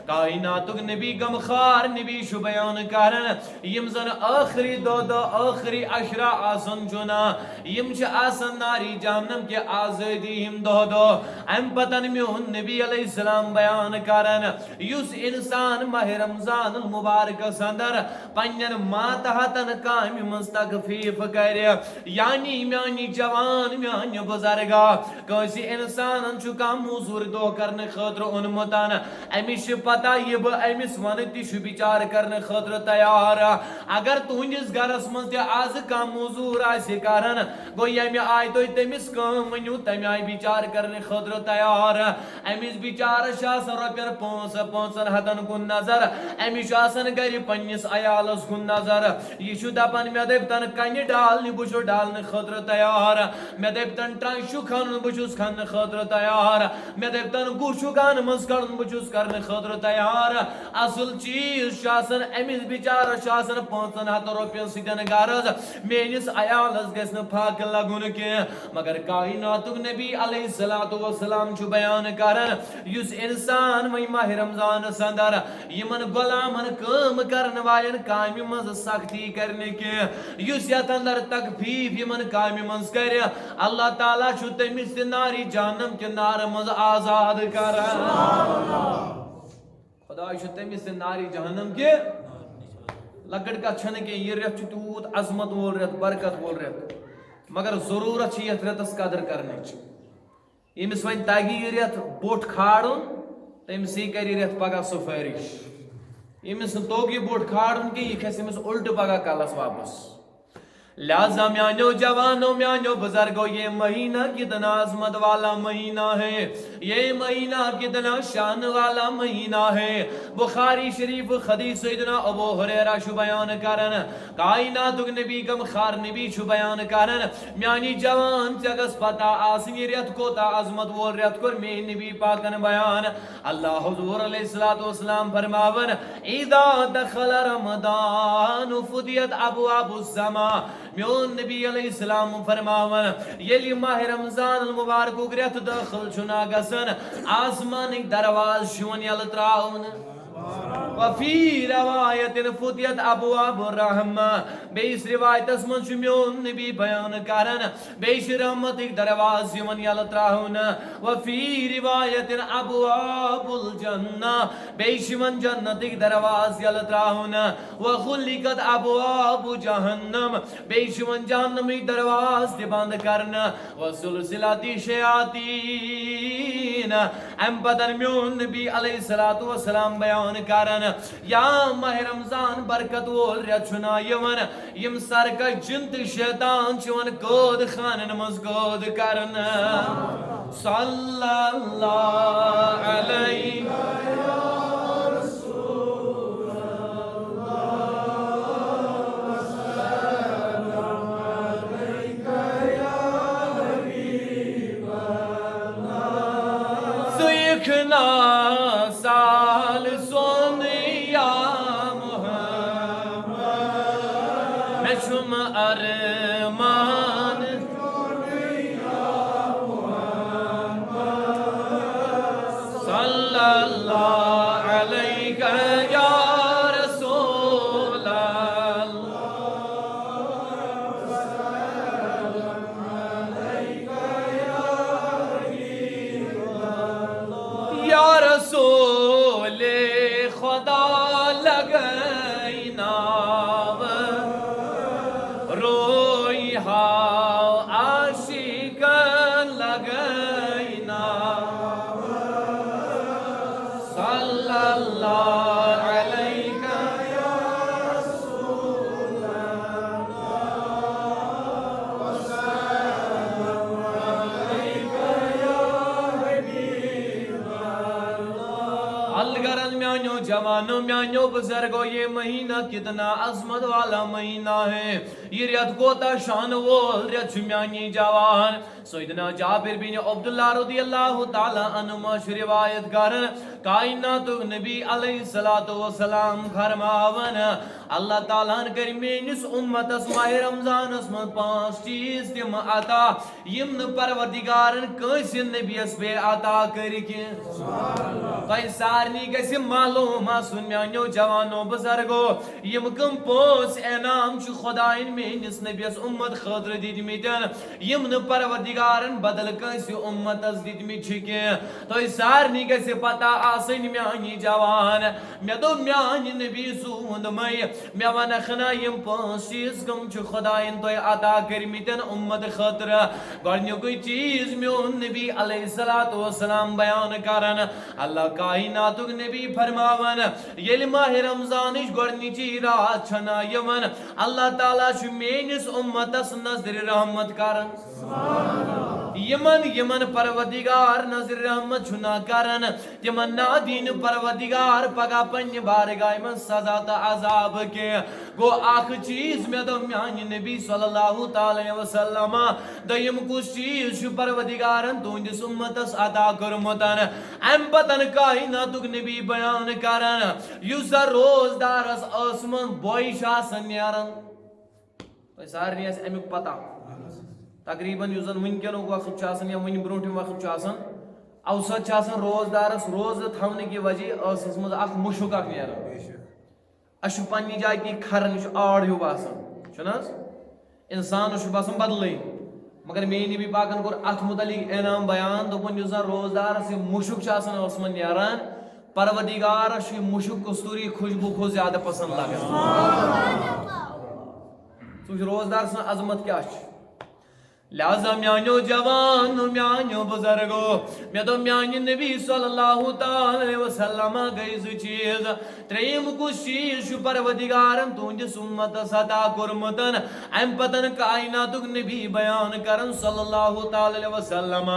Speaker 1: کائناتک نبی غمخار نبی شو بیان کرن یم زن آخری دو آخری عشرہ آسن چنا یم چھ آسن ناری جہنم کے آزادی ہم دو ام پتن میون نبی علیہ السلام بیان کرن یس انسان ماہ رمضان المبارک سندر پنجن ماتحتن کام مستغفیف کرے یعنی میانی جوان میانی بزرگا کسی انسان چکا موزور دو کرنے خطر انمتان امیش پتا یہ با امیس ونتی شو بیچار کرنے خطر تیار اگر تونجس گرس منز دیا آز کا موزور آسی کارن گوی امی آئی تو تمیس کم ونیو تمی آئی بیچار کرنے خطر تیار امیس بیچار شاسن رپیر پونسن حدن کن نظر امیش آسن گری پنیس آیالس کن نظر یہ شو دپن میں دیبتن کنی ڈالنی بشو ڈالنے خطر تیار میں دیبتن ٹرانشو کھن بشوس کھن خطر تیار میں دیبتن گوشو کھن مز کرن بشوس کرن خطر تیار اصل چیز شاسن امیز بیچار شاسن پونسن ہاتھ روپین سیدن گارز مینس آیالس گسن پاک لگن کے مگر کائناتک نبی علیہ السلام چھو بیان کرن یس انسان وی ماہ رمضان سندر یمن غلامن کام کرن والن کامی مز سختی کرنے کے یس یت اندر تکفیف یمن کامی مز کرے اللہ تعالیٰ چھو تمیس ناری جہنم کے نار مز آزاد کرن خدا چھو تمیس ناری جہنم کے لکڑ کا چھن کے یہ ریت چھتوت عظمت بول ریت برکت بول ریت مگر ضرورت چھ یت ریتس قدر کرنے چھ یمس وین تاگی یہ ریت بوٹ کھاڑن تمسی کری ریت پگا سفارش یمس توگی بوٹ کھاڑن کی یہ کھیس یمس الٹ پگا کالس واپس لہذا میانو جوانو میانو بزرگو یہ مہینہ کتنا عظمت والا مہینہ ہے یہ مہینہ کتنا شان والا مہینہ ہے بخاری شریف حدیث سیدنا ابو ہریرہ شو بیان کرن کائناتک نبی غمخار نبی شو بیان کرن میانی جوان چگس پتا آسنی ریت کوتا عظمت وول ریت کر میں نبی پاکن بیان اللہ حضور علیہ السلام فرماون اذا دخل رمضان فتحت ابواب السماء میون نبی علیہ السلام فرماون یلی ماہ رمضان المبارک گریت داخل چھنا گسن آسمانک دروازٕ چھُون یلہٕ تراونہٕ وفی روایت فتحت ابواب الرحمہ بیس روایت من میون نبی بیان کرن بیش رحمتک دروازٕ یِوان یلہٕ تراونہٕ وفی روایت ابواب الجنہ بیش یِوان جنتک دروازٕ یلہٕ تراونہٕ وغلقت ابواب جہنم بیش یِوان جہنمک دروازٕ تہِ بند کرنہٕ وسلسلۃ الشیاطین امہ پتہٕ میون نبی علیہ الصلوۃ والسلام بیان کرن یا ماہ رمضان برکت وول رٮ۪تھ چھُنا یِوان یم سرکش جن تہٕ شیطان چھِ یِوان قٲد خانن منٛز قٲد کرنہٕ صلی اللہ علیہ سال سون یا محمد میں چھم ارمان صلی اللہ علیہ یا رسول یا رسول خدا لگئی ناو روئی ہاو عاشق لگئی ناو صلی اللہ علیہ یا رسول الگرن میانو جوانو میانو بزرگو یہ مہینہ کتنا عظمت والا مہینہ ہے یہ ریت کوتا شان وول ریت میانی جوان سیدنا جابر بن عبداللہ رضی اللہ تعالی عنہ روایت کرن کائنات نبی علیہ السلام فرماون اللہ تعالیٰ کر میس امتس ماہ رمضان من 5 چیز تم عطا یم ن پروردگارن کنس نبیس بے عطا کر تہ سارنی گژھِ معلوم آسن میانو جوانو بزرگو یم کم 5 انعام خدائن میس نبیس امت خاطر دتمتن یم ن پروردگارن بدل کنس امتس دتمت تہ سارنی گژھِ پتہ آسن میانی جوان مے دوٚپ میانہِ نبی سُنٛد مے مے ونکھنا یم 5 چیز کم خدائن تۄہہِ عطا کٔرمٕتٮ۪ن اُمت خٲطرٕ گۄڈنیُکُے چیز میون نبی علیہ الصلوۃ والسلام بیان کرن اللہ کائناتُک نبی فرماون ییٚلہِ ماہ رمضانٕچ گۄڈنِچی رات چھنا یِوان اللہ تعالیٰ چھُ میٲنِس اُمتس نظرِ رحمت کران یمن پروردگار نظر رحمت چھنا کرن تمن نادین پروردگار پگہ پنہ بارگاہ من سزا تو عذاب کے گو اخ چیز مے دوٚپ میانہِ نبی صلی اللہ تعالی وسلم دوٚیِم کُس چیز چھُ پروردگارن تُہندِس اُمتس عطا کوٚرمُت امہِ پتن کائناتُک نبی بیان کرن یُس زن روزدارس ٲسہٕ بۄیہِ چھُ آسان نیران تۄہہِ سارنٕے آسہِ امیُک پتہ تقریباً یُس زن ونکیٚنُک وقت چھُ آسان یا وٕنہِ برونٛٹھِم وقت چھُ آسان اوسط چھُ آسان روزدارس روزٕ تھاونہٕ کہِ وجہ ٲسس منٛز اکھ مُشُک اکھ نیران اسہِ چھُ پننہِ جایہِ کینٛہہ کھران یہِ چھُ آڑ ہیوٗ باسان چھُنہٕ حظ انسانس چھُ باسان بدلٕے مگر میٲنۍ نبی پاکن کوٚر اتھ متعلق انعام بیان دوٚپُن یُس زن روزدارس یہِ مُشُک چھُ آسان ٲسس منٛز نیران پروردگارس چھُ یہِ مُشُک کستوٗری خوشبوٗ کھۄتہٕ زیادٕ پسنٛد لگان ژٕ وٕچھ روزدار سٕنٛز عظمت کیٛاہ چھِ لہذا میانو جوانو میانو بزرگو مے دوٚپ میانہِ نبی صلی اللہ تعالی وسلم گٔے 2 چیز ترٛیٚیِم کُس چیز چھُ پروردگارن تُہندِس اُمتس عطا کوٚرمُت امہِ پتن کائناتُک نبی بیان کرن صلی اللہ تعالی وسلم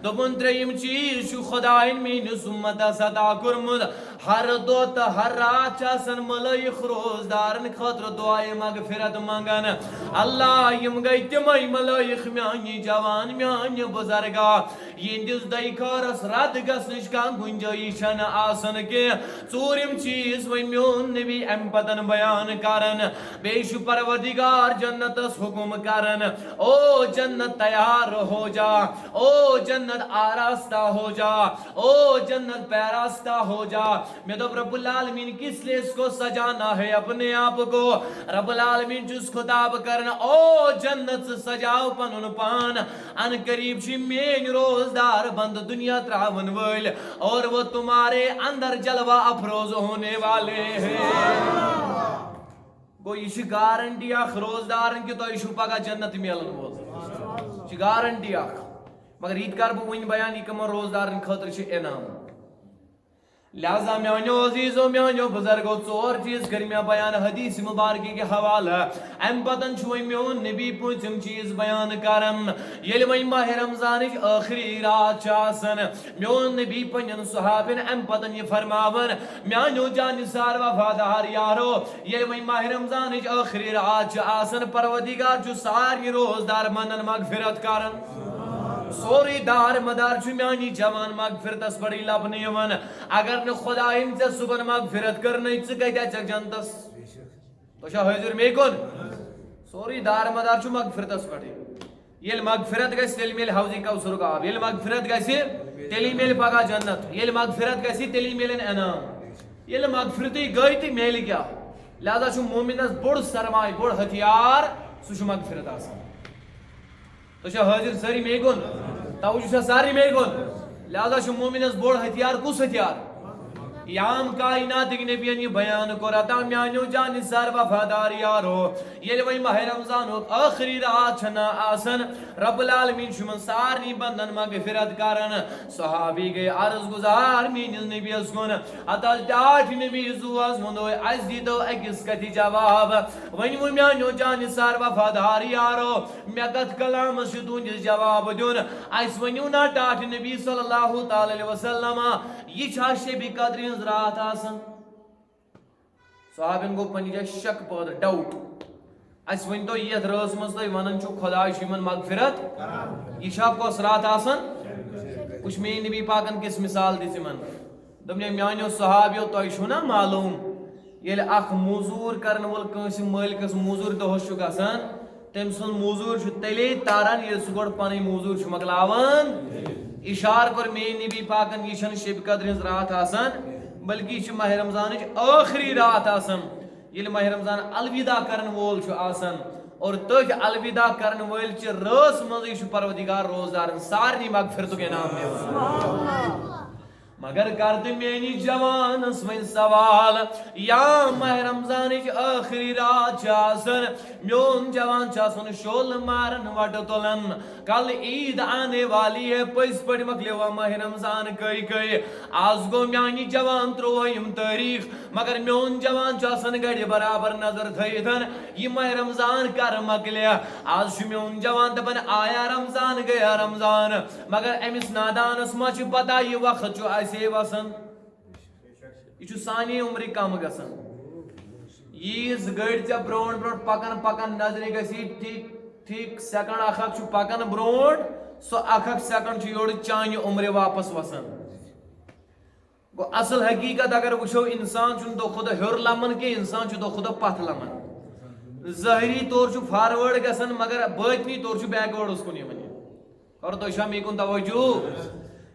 Speaker 1: دوٚپُن ترٛیٚیِم چیز چھُ خدایَن میٲنِس اُمتس عطا کوٚرمُت ہر دۄہ تہٕ ہر رات چھِ آسان ملٲیِق روزدارن خٲطرٕ دعایہِ مغفرت منگان اللہ یم گٔے تِمے ملٲیِق میانی جوان میانی بزرگا یہندس دائیکارس رد گسنش کان گنجائش نہ آسن کے ژوٗرِم چیز وۄنۍ میون نبی امہِ پتن بیان کرن بیٚیہِ چھُ پروردگار جنتس حکم کرن او جنت تیار ہو جا او جنت آراستہ ہو جا او جنت پیراستہ ہو جا میں دوٚپ رب العالمین کس لیے اس کو سجانا ہے اپنے آپ کو رب العالمین چھُس خطاب کرن او جنت سے سجاو پنن پان ان قریب چھ میٲنۍ روزدار بند دنیا تراون وٲلۍ اور وہ تمہارے اندر جلوہ افروز ہونے والے ہیں گو یہ گارنٹی اخ روزدارن کہ تۄہہِ چھُو پگاہ جنت میلن وول یہ گارنٹی اخ مگر یہ کر بہ ون بیان یہ کمن روزدارن خاطر چھ انعام لہذا میانو عزیزو میانو بزرگو ژور چیز کر میں بیان حدیث مبارکی کے حوالہ ام پتن چھوئی میون نبی پوچھم چیز بیان کرم یل وی ماہ رمضان آخری رات چاسن میون نبی پنن صحابن ام پتن یہ فرماون میانو جانسار وفادار یارو یل وی ماہ رمضان آخری رات چاسن پروردگار جو ساری روزدار منن مغفرت کرن سوری دار مدار چھو میانی جوان مغفرتس بڑی لبنی ون اگر نے خدا ان سے صبح مغفرت کرنے سے کہتا چک جانتس تو شاہ حضر میں کن سوری دار مدار چھو مغفرتس بڑی یہ مغفرت گیس تیلی میل حوزی کوثر کا آب یہ مغفرت گیسی تیلی میل پاگا جنت یہ مغفرت گیسی تیلی میل انعام یہ مغفرتی گئی تی میل کیا لہذا چھو مومنس بڑ سرمائی بڑ ہتھیار سو چھو مغفرت آسان تو شاہ حاضر ساری میں گن توجہ شاہ ساری میں گن لہذا شو مومنس بوڑ ہتھیار کس ہتھیار یام کائنات کی نبیان یہ بیان کو رہتا میانیو جانی سار وفادار یارو یہ وہی ماہ رمضان ہو آخری رات چھنا آسن رب العالمین شمن سارنی بندن مغفرت کرن صحابی گئے عرض گزار مینز نبی اسکن اتال تاٹھ نبی زواز مندوئے از دیدو اکس کتی جواب ونیو میانیو جانی سار وفادار یارو میکت کلام شدون جس جواب دون ایس ونیو نا تاٹھ نبی صلی اللہ تعالی علیہ وسلم یہ چھاشے بھی قدرین رات آسن صحابین کو پنی جائے شک پود ڈاؤٹ اس ون تو یہ درس مزدی ونن چھو خدای شمن مغفرت یہ شب کو رات آسن کچھ میں نبی پاکن کس مثال دی من دمنے میانیو صحابیو تو چھو نا معلوم یہ اخ موزور کرن ول کنس مالکس موزور دہس چھو گسان تم سن موزور چھو تیلی تاران یہ سگوڑ پانی موزور چھو مکلاون اشار کر میں نبی پاکن یہ چھن شب قدر رات آسان بلکہ یہ ماہ رمضان آخری رات آسان یہ ماہ رمضان الوداع کرن وول چھو آسان اور تک الوداع کرن وول چھ رس مزی چھو پروردگار روزدار سارنی مغفرت کے نام میں مگر کرتے میانی جوان اسوین سوال یا ماہ رمضان آخری رات چاسن میون جوان چاسن شول مارن وٹ تولن کل عید آنے والی ہے پیس پڑ مکلے ہوا ماہ رمضان کئی کئی آز گو میانی جوان تروہیم تاریخ مگر میون جوان چاسن گڑی برابر نظر تھیتن یہ ماہ رمضان کر مکلے آز شو میون جوان دبن آیا رمضان گیا رمضان مگر امس نادان اسما چھ پتا یہ وقت جو ایسے وسن یہ سانی عمری کم گسن یہ گڑ ٹھیک برونٹ برونٹ پکن پکن نظر گسی ٹھیک ٹھیک سیکنڈ اخ اخ پکن برونٹ سو اخ اخ سیکنڈ یور چانہ عمر واپس وسن گو اصل حقیقت اگر وچھو انسان چھ دو خود ہر لمن کے انسان چھ دو خود پتھ لمن ظاہری طور چھ فارورڈ گسن مگر باطنی طور چھ بیکورڈ اس کو نہیں ونی اور تو شامی کن توجہ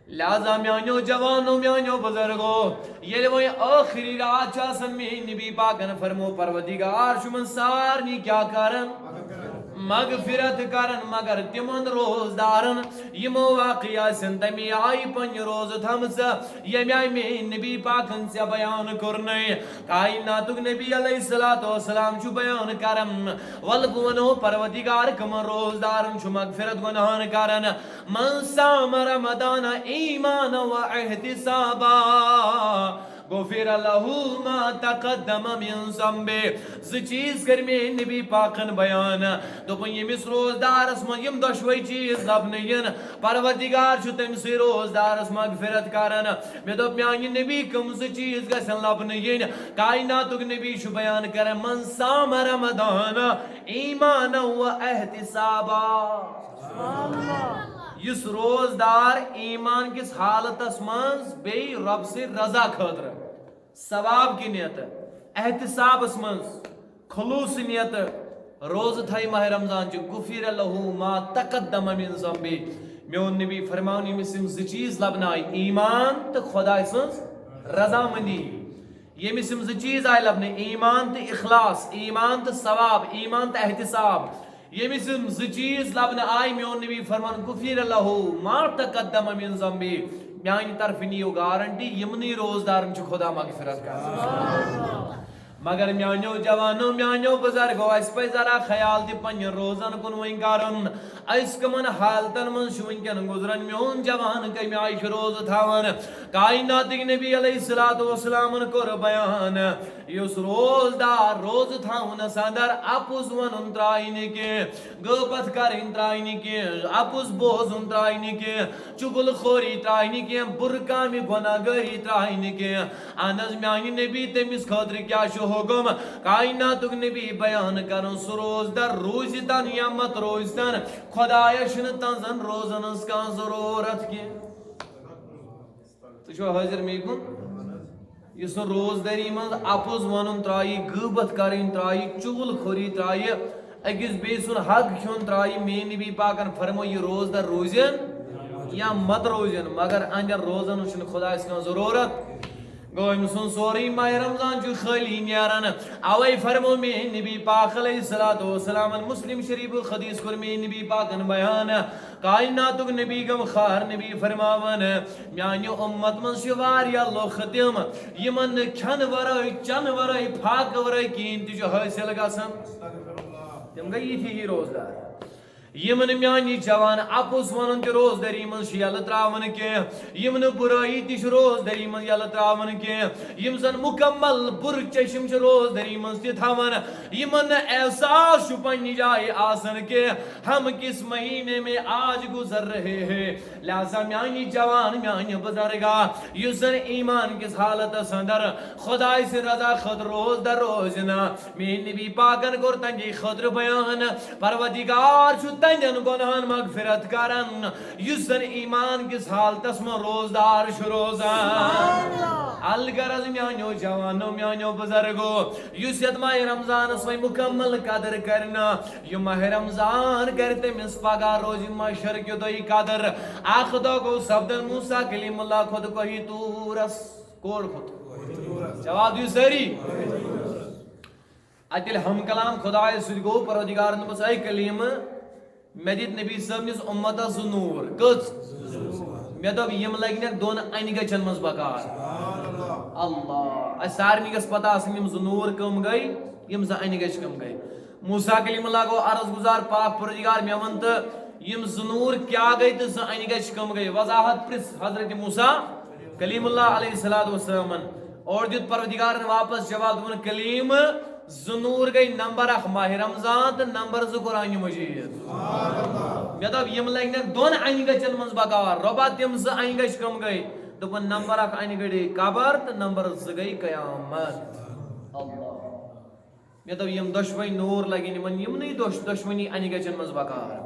Speaker 1: لہذا میانیو جوانو میانیو بزرگو یہ وہی آخری رات چاسن میں نبی پاکن فرمو پروردگار شمن سارنی کیا کرن مغفرت کرن مگر تمن روزدارن یمو واقعہ سن تمی آئی پن روز تھمس یمی آئی میں نبی پاکن سے بیان کرنے کائناتک نبی علیہ السلام چھو بیان کرم والگونو پروردگار کم روزدارن چھو مغفرت گناہن کرن من سام رمضان ایمان و احتسابا غفر له ما تقدم من ذنبه ز چیز کر میں نبی پاکن بیان دوپن یمس روزدارس من یم دشوئی چیز لبنین پروردگار چھ تم سی روزدارس مغفرت کرن میں دوپ میانی نبی کم ز چیز گژھن لبنین کائناتک نبی چھ بیان کرن من صام رمضان ایمانا و احتسابا اس روزدار ایمان کس حالتس منز بی رب سے رضا خاطر ثواب کی نیت احتساب منز خلوص نیت روز تھائی ماہ رمضان چھ غفر له ما تقدم من ذنبی میون نبی فرماؤنی مسلم ز چیز لبنائی ایمان تو خدا سنز رضا مندی یہ مسلم ز چیز آئی لبنے ایمان تو اخلاص ایمان تو ثواب ایمان تو احتساب یہ مسلم ز چیز لبنے آئی میون نبی فرمان غفر له ما تقدم من ذنبی میانی طرف نیو گارنٹی یمنی روزدارن چھ خدا مغفرت کا مگر میانیو جوانو میانیو بزرگو اس پہ ذرا خیال دی پن روزن کن وین کارن اس کمن حالتن من شون کن گزرن میون جوان کئی میں عائش روز تھاون کائنات نبی علیہ الصلوۃ والسلام کر بیان یس روزدار روز تھاون صدر اپوز ون ترائن کے غیبت کرن ترائن کے اپوز بوز ترائن کے چگل خوری ترائن کے برکامی گناہگاری ترائن کے انز میانی نبی تمس خاطر کیا شو حکم کائناتک نبی بیان کرن سو روز در روزتن یا مت روزتن خدایشن تنزن روزن اس کا ضرورت کی تو شو حاضر میکن یہ سو روز داری من اپوز ونن ترائی غیبت کرن ترائی چغل خوری ترائی اگز بیسن حق کھون ترائی میں نبی پاکن فرمو یہ روز در روزن یا مت روزن مگر انجر روزن اس خدا اس کا ضرورت گویم سن سوری ماہ رمضان جو خالی نیارن اوی فرمو میں نبی پاک علیہ السلام مسلم شریف حدیث کر میں نبی پاکن بیان کائناتک نبی گم خار نبی فرماون میانی امت من شوار یا اللہ ختم یمن کھن ورائی چن ورائی پھاک ورائی کین تجو حاصل گسن تم گئی تھی ہی روزدار یمن میانی جوان اپوز ونن تی روز داری من شیل تراون کے یمن برائی تیش روز داری من یل تراون کے یم زن مکمل بر چشم چ روز داری من تی تھاون یمن احساس چھ پنی جائے آسن کے ہم کس مہینے میں آج گزر رہے ہیں لہذا میانی جوان میانی بزرگا یزن ایمان کس حالت سندر خدای سے رضا خود روز در روزنا میں نبی پاکن کرتن جی خود بیان پروردگار چھ تنجن گناہن مغفرت کرن یزن ایمان کس حالتس میں روزدار شروزان الگرز میانیو جوانو میانیو بزرگو یوسیت ماہ رمضان اسوئی مکمل قدر کرنا یو ماہ رمضان کرتے مس پاگا روزی ماشر کیو دوئی قدر آخدو کو سبدن موسیٰ کلیم اللہ خود کو ہی تورس کول خود جواب دیو سری اتل ہم کلام خدای سدگو پرودگار نبس اے کلیم میں دیت نبی صاحب نس امتا زنور کس میں دب یم لگنک دون این گچن مز بکار اللہ اس سارنی گس پتہ آسن یم زنور کم گئی یم ز این گچ کم گئی موسیٰ کلیم اللہ کو عرض گزار پاک پروردگار میں ونت یم زنور کیا گئی تو ز این گچ کم گئی وضاحت پرس حضرت موسیٰ کلیم اللہ علیہ السلام اور دیت پروردگار نے واپس جواب دون کلیم زنور گئی نمبر اخ ماہ رمضان تو نمبر زٕ قرآن مجید میں دب یم لگنک دون این گچن مز بکار ربا تم ز این گچ کم گئی دپن نمبر اخ این گئی قبر تو نمبر زٕ گئی قیامت اللہ میں دب یم دشوئی نور لگن من یم نہیں دشمنی این گچن مز بکار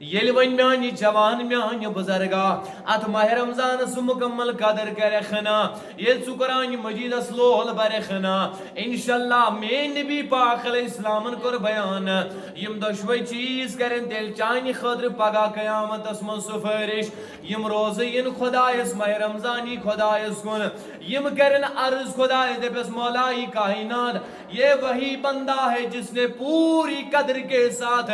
Speaker 1: یل ون میانی جوان میانی بزرگا ات ماہ رمضان سو مکمل قدر کرخنا یل سو قرآن مجید اسلول برخنا انشاءاللہ میں نبی پاک علیہ السلام کر بیان یم دشوئی چیز کرن تیل چانی خدر پگا قیامت اسم سفرش یم روز ین خدایس ماہ رمضانی خدایس کن یم کرن عرض خدای دے بس مولائی کائنات یہ وہی بندہ ہے جس نے پوری قدر کے ساتھ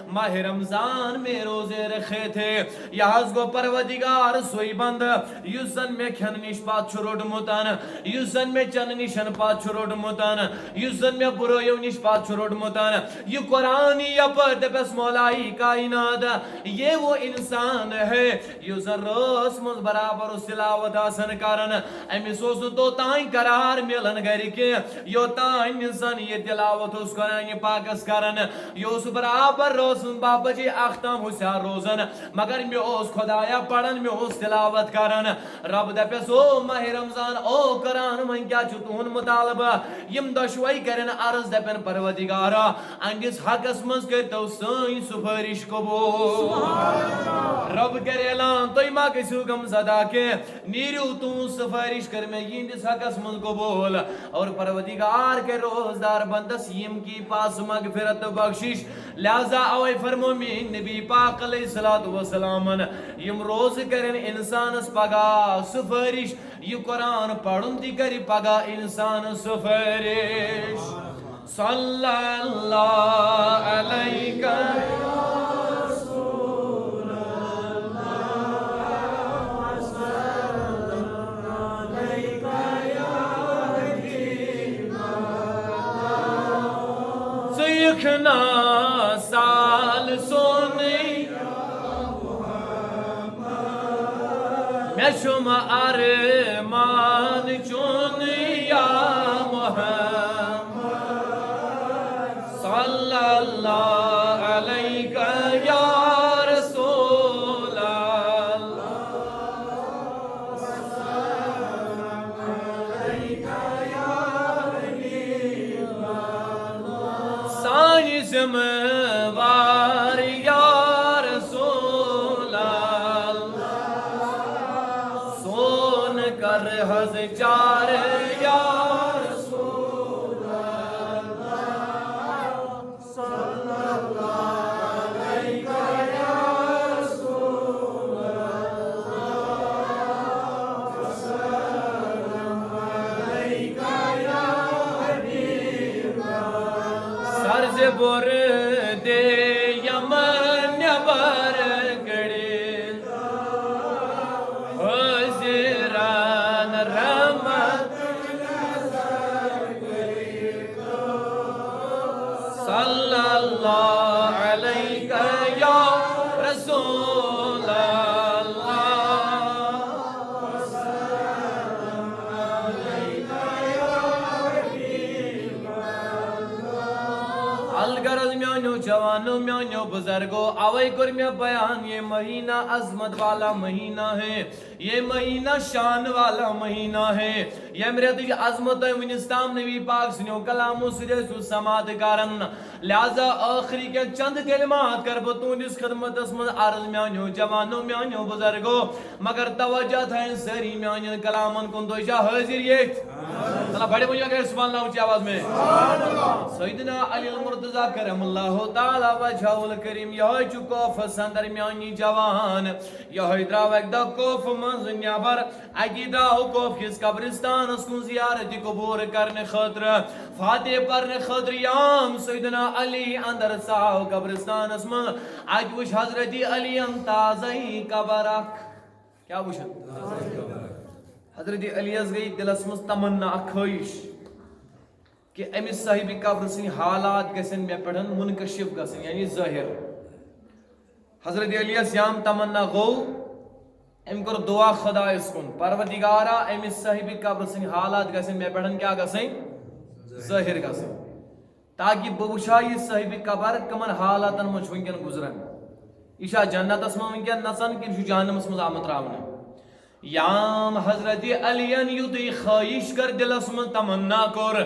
Speaker 1: ماہ رمضان میں روزے رکھے تھے یہ گو پروردگار سوئی بند یس زن میں کھن نش پات روڈمتن یس زن میں چن نشن پات روڈمتن یس زن میں برایو نش پات روڈمتن یہ قرآن یپ دپس مولائی کائنات یہ وہ انسان ہے یہ زن روز من برابر اس تلاوت آسن کرن امس اوس توتان قرار ملن گھر کی یوتان انسان یہ تلاوت اس قرآن پاکس کرن یہ برابر روزن بابا جی اختام ہوشیار روزن مگر میں اس خدایا پڑھن میں اس تلاوت کرن رب دپس او ماہ رمضان او قرآن من کیا چھ تہن مطالبہ یم دشوئی کرن عرض دپن پروردگارا انگس حقس مز کرتو سن سفارش قبول رب کرے اعلان تھی ما گژھِو غم زدہ کہ نیرو تون سفارش کر میں یہندس حقس مز قبول اور پروردگار کے روزدار بندس یم کی پاس مغفرت بخشش لہذا اوے فرمو میں نبی پاک علیہ الصلوۃ والسلام یم روز کرن انسانس پگا سفارش یہ قرآن پڑھن تہ کر پگا انسان سفارش صلی اللہ علیہ سیکھنا سال سونی میں شم ارمان چونی یا محمد صلی اللہ علیہ یا رسول اللہ سانی زموار یا رسول اللہ سون کر حز جار یا رسول اللہ صلی اللہ علیہ یا رسول اللہ وسلم علیہ یا حبیب اللہ سر سے بور دے یمن نبر گڑے حضران رحمت صلی اللہ علیہ یا رسول اللہ الغرض میانو جوانو میانو بزرگو اوے کر میں بیان یہ مہینہ عظمت والا مہینہ ہے یہ مہینہ شان والا مہینہ ہے یہ میرے دل عظمت ونستام نبی پاک سنو کلامو سجے سو سماعت کرن لہذا آخری کے چند کلمات کر بتون اس خدمت اسمد عرض میانو جوانو میانو بزرگو مگر توجہ تھا ان سری میانو کلامن کن تو جا حاضر یہ اللہ بڑے مجھے اگر سبحان اللہ اونچی آواز میں سیدنا علی المرتضی کرم اللہ تعالی وجہ الکریم یہ چکوف سندر میانی جوان یہ دراو ایک دا کوف منز نیابر اکی دراو کوف کس قبرستان اس کن زیارتی قبور کرنے خطر فاتح پرنے خطر یام سیدنا علی اندر ساو قبرستان اس من اج وش حضرت علی انتازی قبرک کیا وشن حضرت علی از گئی دل اسمس تمنا اخویش کہ امس صاحب قبر سن حالات گسن میں پڑھن منکشف گسن یعنی ظاہر حضرت علی سیام تمنا گو ام کر دعا خدا اس کن پروردگارا امس صاحب قبر سن حالات گسن میں پڑھن کیا گسن ظاہر گسن تاکہ بوشائی صاحب قبر کمن حالاتن مجھ ونکن گزرن ایشا جنت اسما ونکن نسن کہ جہنم اسمز آمد راونا یام حضرت علیان یوتی خواہش کر دل اسمن تمنا کر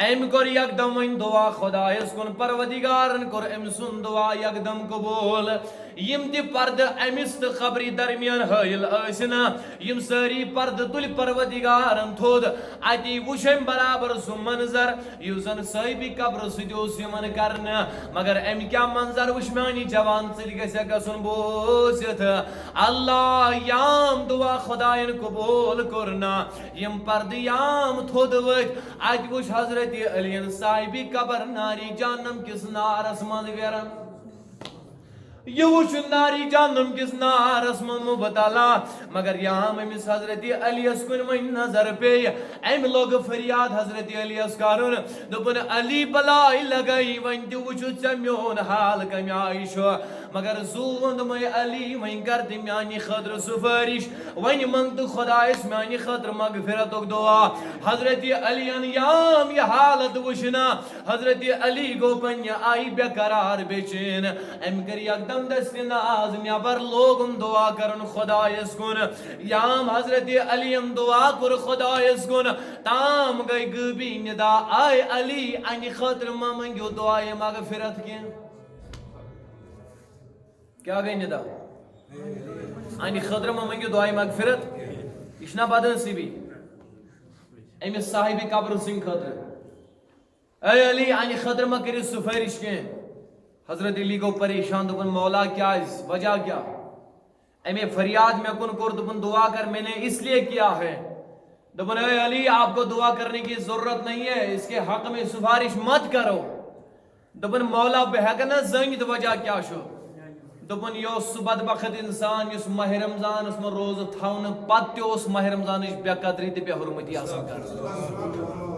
Speaker 1: ایم کر یک دم این دعا خدا اس کن پروردگارن کر ام سن دعا یک دم قبول یم تی پرد امست خبری درمیان حیل ایسنا یم سری پرد تل پروردگارن تھود آتی وشم برابر سو منظر یوزن صحیبی قبر سجو سیمن کرنا مگر ام کیا منظر وشمانی جوان سلی گسیا گسن بوسیت اللہ یام دعا خدایان قبول کرنا یم پرد یام تھود وقت آج وش حضرت علی صاحبی قبر ناری جانم کس نار اسمان ویرن یہ وچھ ناری جہنم کس نارس من مبتلا مگر یہاں امس حضرت علی اس کن ون نظر پے ام لوگ فریاد حضرت علی اس کرن دپن علی بلائی لگئی ون تہ وچھ ژے میون حال کمہ آئی چھُ مگر زون میں علی ون کر تہ میانہ خاطر سفارش ون منگ تو خدایس میانہ خاطر مغفرتک دعا حضرت علی یام یہ حالت وچھنا حضرت علی گو پنہ آئی بے قرار بے چین ام کر یکدم دست ناز نیبر لوگم دعا کرن خدایس کن یام حضرت علی دعا کر خدایس کن تام گئی گبی ندا آئے علی انی خاطر ما منگیو دعائے مغفرت کی کیا گئی ندا انی خاطر ما منگیو دعائے مغفرت اشنا بدن سی بھی امی صاحب قبر سنگ خاطر اے علی انی خاطر ما کری سفارش کی حضرت علی کو پریشان دپن مولا کیا وجہ کیا امی فریاد میں کن کر دپن دعا کر میں نے اس لیے کیا ہے دپن اے علی آپ کو دعا کرنے کی ضرورت نہیں ہے اس کے حق میں سفارش مت کرو دپن مولا بہکنا زنید وجہ کیا شو دپن یہ اس بدبخت انسان اس ماہ رمضان اس میں روز تھاون پتہ اس ماہ رمضان اس بے قدری تے بے حرمتی آسان کر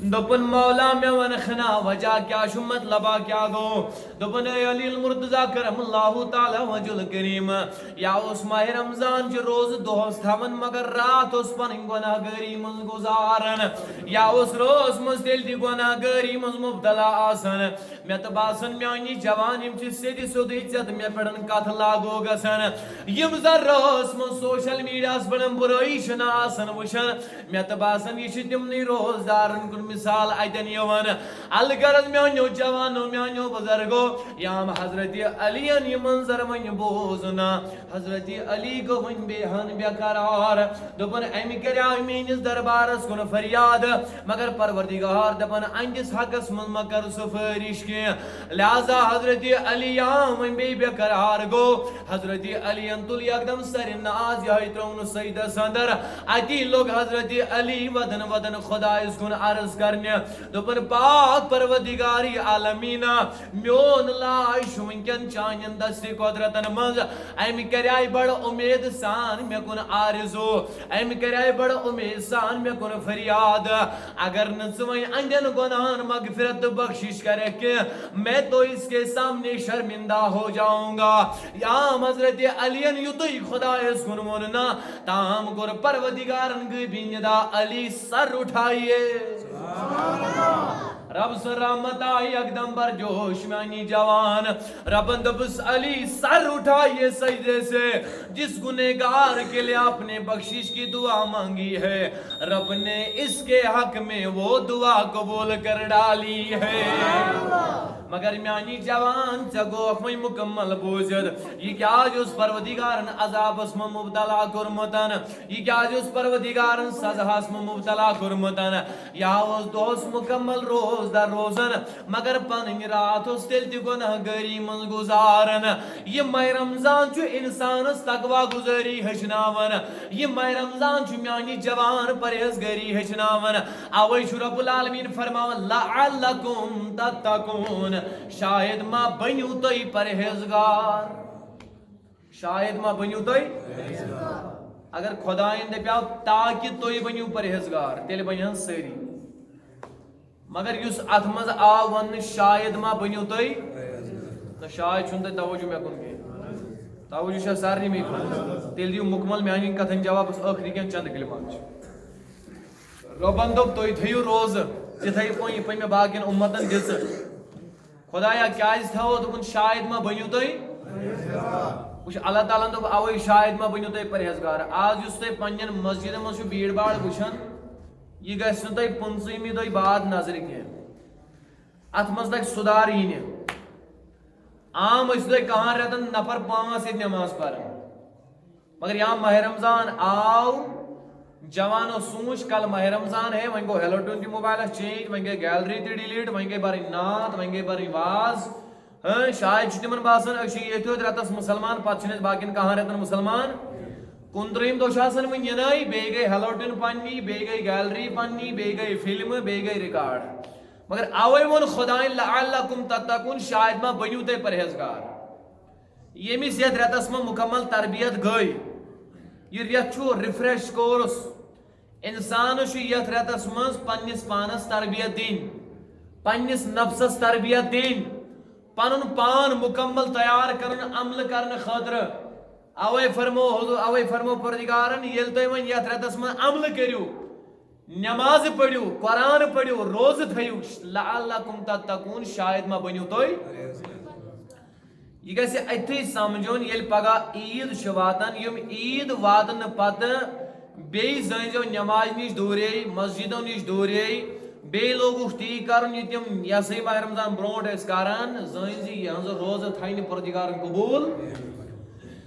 Speaker 1: دپن مولا میں ونخنا وجہ کیا شو مطلبہ کیا گو دپن اے علی المرتضی کرم اللہ تعالی وجہ الکریم یا اس ماہ رمضان چھ روز دوہس تھاون مگر رات اس پن گناہ گاری من گزارن یا اس روز مستل دی گناہ گاری من مبتلا آسن میں تو باسن میانی جوانیم چھ سیدی سودی چت میں پڑن کت لاگو گسن یم زر روز من سوشل میڈیا اس بڑن برائی شنا آسن وشن میں تو باسن یہ چھ تمنی روز دارن کن مثال ایتن یوان الگرز میانیو جوانو میانیو بزرگو یام حضرت علی یہ منظر من بوزنا حضرت علی کو من بیہن بے قرار دپن امی کریا مینس دربارس کن فریاد مگر پروردگار دپن انجس حقس من مکر سفارش کی لہذا حضرت علی من بے قرار گو حضرت علی تل یکدم سر ناز یہ ترون سید صدر اتی لوگ حضرت علی ودن ودن خدا اس کن عرض کرنے دپن پاک پروردگاری عالمینا میون لائی شونکن چانین دست قدرتن منز ایم کریائی بڑ امید سان میں کن آرزو ایم کریائی بڑ امید سان میں کن فریاد اگر نسوئی انجن گناہن مغفرت بخشش کرے کہ میں تو اس کے سامنے شرمندہ ہو جاؤں گا یا حضرت علی یتوی خدا اس کن موننا تام گر پروردگارن گبین دا علی سر اٹھائیے رب سر رحمت آئی اقدم بر جوش میانی جوان رب دبس علی سر اٹھائیے سجدے سے جس گنہگار کے لئے آپ نے بخشش کی دعا مانگی ہے رب نے اس کے حق میں وہ دعا قبول کر ڈالی ہے مگر میانی جوان چگو اخوی مکمل بوزد یہ کیا جو اس پروردگارن عذاب اسم مبتلا کرمتن یہ کیا جو اس پروردگارن سزا اسم مبتلا کرمتن یا اس دوست مکمل روز در روزن مگر پنن رات اس دل دی گناہ گری من گزارن یہ ماہ رمضان چو انسان اس تقوی گزاری ہچناون یہ ماہ رمضان چو میانی جوان پرہیزگاری ہچناون اوئی شو رب العالمین فرماون لعلکم تتقون شاید ما بنیو توی پرہیزگار شاید ما بنیو توی اگر خدایین دے پیاو تاکہ توی بنیو پرہیزگار تیل بنیان سری مگر یس اتمز آون شاید ما بنیو توی تو شاید چھنتے توجہ میں کن گئی توجہ شاہ سارنی میں کن تیل دیو مکمل میں آنی کتن جواب اس آخری کیا چند کلمات ربان دوب توی تھیو روز جتھائی پوئی پوئی میں باقین امتن جس خدایا کیا اس تھا وہ تو شاید ما بنیو توی کچھ اللہ تعالیٰ تو آوئی شاید ما بنیو توی پرہیزگار آج اس تے پنجن مسجد میں شو بھیڑ باڑ بچھن یہ گئے سنتائی پنسیمی دوئی بعد نظر کے اتمز تک صدار ہی نے عام اس دوئی کہاں رہتن نفر 5 سے نماز پر مگر یہاں ماہ رمضان آو جوانو سوچ کل ماہ رمضان ہے وہیں کو ہیلو ٹون کی موبائل چینج وہیں گے گیلری تی ڈیلیٹ وہیں گے باری نات وہیں گے باری واز شاید چھتی من باسن اکشی یہ تھو دراتس مسلمان پاتشنیز باقین کہاں رہتن مسلمان کندریم دو شاسن میں ینائی بے گئی ہیلو ٹون پانی بے گئی گیلری پانی بے گئی فلم بے گئی ریکارڈ مگر آوے من خدائن لعلکم تتقون شاید ما بنیو تے پرہیزگار یمس یت رتس من مکمل تربیت گئی یہ ریت چھو ریفریش کورس انسان یت رتس من پنس پانس تربیت دین پنس نفسس تربیت دین پن پان مکمل تیار کرن عمل کرنے خاطر اوے فرمو پردگارن یل تھی ون یت رتس من عمل کرو نماز پڑھو قرآن پڑھو روز تھیو لعلکم تتقون شاید ما بنیو تھی یہ گژھِ اتھی سمجھن یل پگہ عید واتان یم عید واتن پتہ بیٚیہِ زٲنۍزیو نماز نش دوٗرے مسجدو نش دوٗرے بیٚیہِ لوگُکھ تی کرُن یہِ تِم یہِ ہسا یہِ ماہ رمضان برونٛٹھ ٲسۍ کران زٲنۍ زِ یِہنٛز روزٕ تھاے نہٕ پردگارن قبوٗل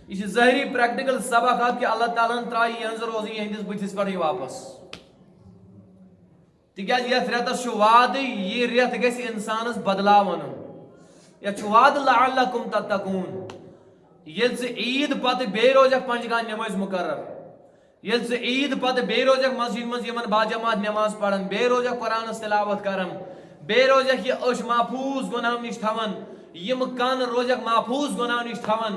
Speaker 1: یہ چھُ ظٲہری پریکٹیکل سبق اکھ کہ اللہ تعالیٰ ہن ترٛایہِ یِہنٛز روزٕ یِہنٛدِس بٕتھِس پٮ۪ٹھٕے واپس تِکیٛازِ یتھ رٮ۪تس چھُ وعدٕ یہِ رٮ۪تھ گژھِ انسانس بدلاو انُن یتھ چھُ وعدٕ لعلکم تتقون ییٚلہِ ژٕ عید پتہٕ بیٚیہِ روزکھ پنجگاہ نمٲز مقرر ییٚلہِ ژٕ عید پتہٕ بیٚیہِ روزکھ مسجد منٛز یِمن باجماعت نماز پران بیٚیہِ روزکھ قرآنس تلاوت کران بیٚیہِ روزکھ یہِ أچھ محفوظ گۄناہو نِش تھاوان یِم کن روزکھ محفوظ گۄناہو نِش تھاوان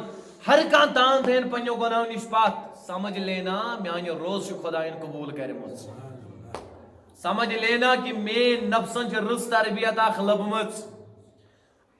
Speaker 1: ہر کانٛہہ تان تھٲیِن پننیو گۄناہو نِش پتھ سمجھ لینا میانہِ روز چھِ خۄدایَن قبوٗل کٔرمٕژ سمجھ لینا کہ میٲنۍ نفسن چھِ رٕژ تربیت اکھ لٔبمٕژ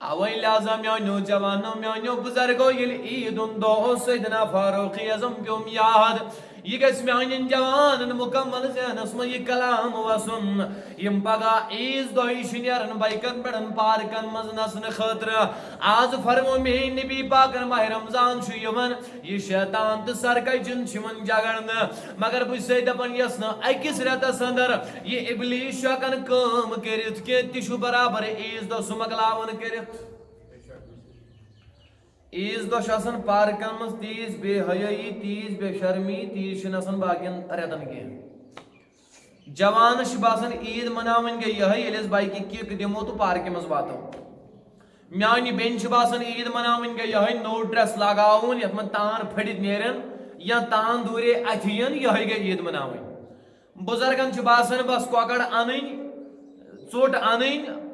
Speaker 1: اوے لہذا میانیو جوانو میانیو بزرگو ییٚلہِ عید ہُنٛد دۄہ اوس سیدنا فاروق اعظم پیوم یاد یہ گژھِ میانٮ۪ن جوانن مکمل ذہنس منٛز یہِ کلام وسُن یم پگہہ عیز دۄہ یہِ چھِ نیران بایکن پٮ۪ٹھ پارکن منٛز نژنہٕ خٲطرٕ آز فرمو میٲنۍ نبی پاکن ماہ رمضان چھُ یِوان یہِ شیطان تہٕ سرکجن چھِ یِوان جگڑنہٕ مگر بہٕ چھُسے دپان یۄس نہٕ أکِس رٮ۪تس اندر یہِ ابلیٖس چھُ ہٮ۪کان کٲم کٔرِتھ کینٛہہ تہِ چھُ برابر عیز دۄہ سُہ مۄکلاوان کٔرِتھ عیز دۄہ چھُ آسان پارکن منٛز تیٖژ بے حیٲیی تیٖژ بے شرمی تیٖژ چھِنہٕ آسان باقین رٮ۪تن کینٛہہ جوانس چھُ باسان عید مناوٕنۍ گٔے یِہے ییٚلہِ أسۍ بایکہِ کِک دِمو تہٕ پارکہِ منٛز واتو میانہِ بیٚنہِ چھِ باسان عید مناوٕنۍ گٔے یِہے نوٚو ڈرس لاگاوُن یتھ منٛز تان پھٔٹِتھ نیرن یا تان دوٗرے اَتھِ یِن یِہے گٔے عید مناوٕنۍ بُزرگن چھُ باسان بس کۄکر اَنٕنۍ ژوٚٹ اَنٕنۍ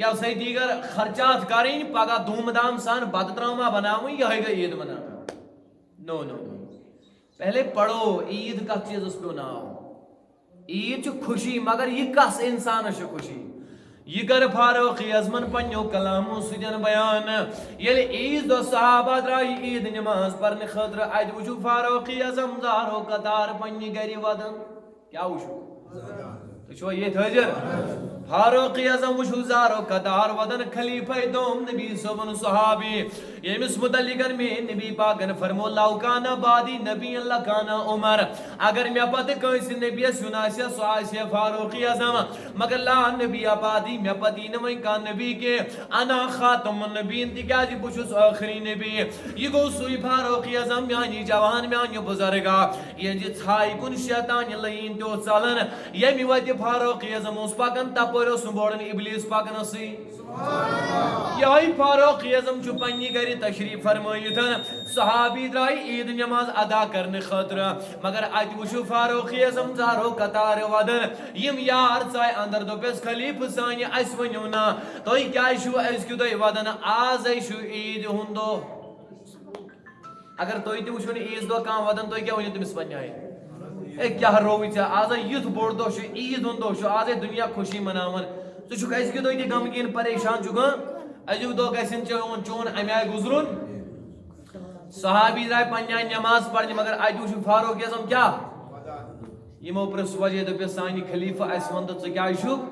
Speaker 1: یا سا دیگر خرچات کریں پگہ دھوم دھام سان بد ترامہ بناوٕنۍ یِہے گٔے عید مناوٕنۍ نو نو نو پہلے پڑھو عید کتھ چیٖزس پیوٚو ناو عید چھِ خوشی مگر یہِ کس انسانس چھِ خوشی یہ کر فاروق اعظمن پننیو کلامو سۭتۍ بیان ییٚلہِ عیز دۄہ صحابہ درٛایہِ عید نماز پرنہٕ خٲطرٕ اتہِ وٕچھو فاروق اعظم زارو قطار پننہِ گرِ ودان کیٛاہ وٕچھو تُہۍ چھُوا ییٚتہِ حٲضِر فاروق اعظم وٕچھو زارو قطار ودان خلیفہ دوم نبی صٲبُن صحابی ییٚمِس متعلقن میٲنۍ نبی پاکن فرمو لو کانہ بادی نبی لکانہ عمر اگر مےٚ پتہٕ کٲنٛسہِ نبیس یُن آسہِ سُہ آسہِ فاروق اعظم مگر لا نبی آبادی مےٚ پتہٕ یی نہٕ وۄنۍ کانٛہہ نبی کینٛہہ انا خاتم النبیین تِکیٛازِ بہٕ چھُس ٲخری نبی یہِ گوٚو سُے فاروق اعظم میانی جوان میانہِ بُزرگا یہنٛزِ ژھایہِ کُن شیطانہِ لعیٖن تہِ اوس ژلان ییٚمہِ وتہِ فاروق اعظم اوس پکان تپٲرۍ اوس بوڑن ابلیٖس پکنسٕے یہے فاروق اعظم چھُ پننہِ گرِ تشریف فرمٲیِتھ صحابی درٛاے عید نماز ادا کرنہٕ خٲطرٕ مگر اتہِ وٕچھو فاروق اعظم زارو قطارٕ ودان یِم یار ژاے اندر دوٚپیس خلیفہٕ سانہِ اسہِ ؤنِو نا تُہۍ کیٛازِ چھِو أزکہِ دۄہہِ ودان آزے چھُ عید ہُنٛد دۄہ اگر تُہۍ تہِ وٕچھو نہٕ عیز دۄہ کانٛہہ ودان تُہۍ کیٛاہ ؤنِو تٔمِس پننہِ آیہِ اے کیٛاہ رووٕے ژےٚ آزے یُتھ بوٚڑ دۄہ چھُ عید ہُنٛد دۄہ چھُ آزے دُنیا خوشی مناوان ژٕ چھُکھ أزکہِ دۄہ تہِ غمگیٖن پریشان چھُکھ أزیُک دۄہ گژھن چون امہِ آیہِ گُزرُن صحابی درٛاے پننہِ آیہِ نماز پرنہِ مگر اتہِ وٕچھو فاروق اعظم کیٛاہ یِمو پرٛژھ وجہ دوٚپیس سانہِ خلیفہ اسہِ وَن تہٕ ژٕ کیٛازِ چھُکھ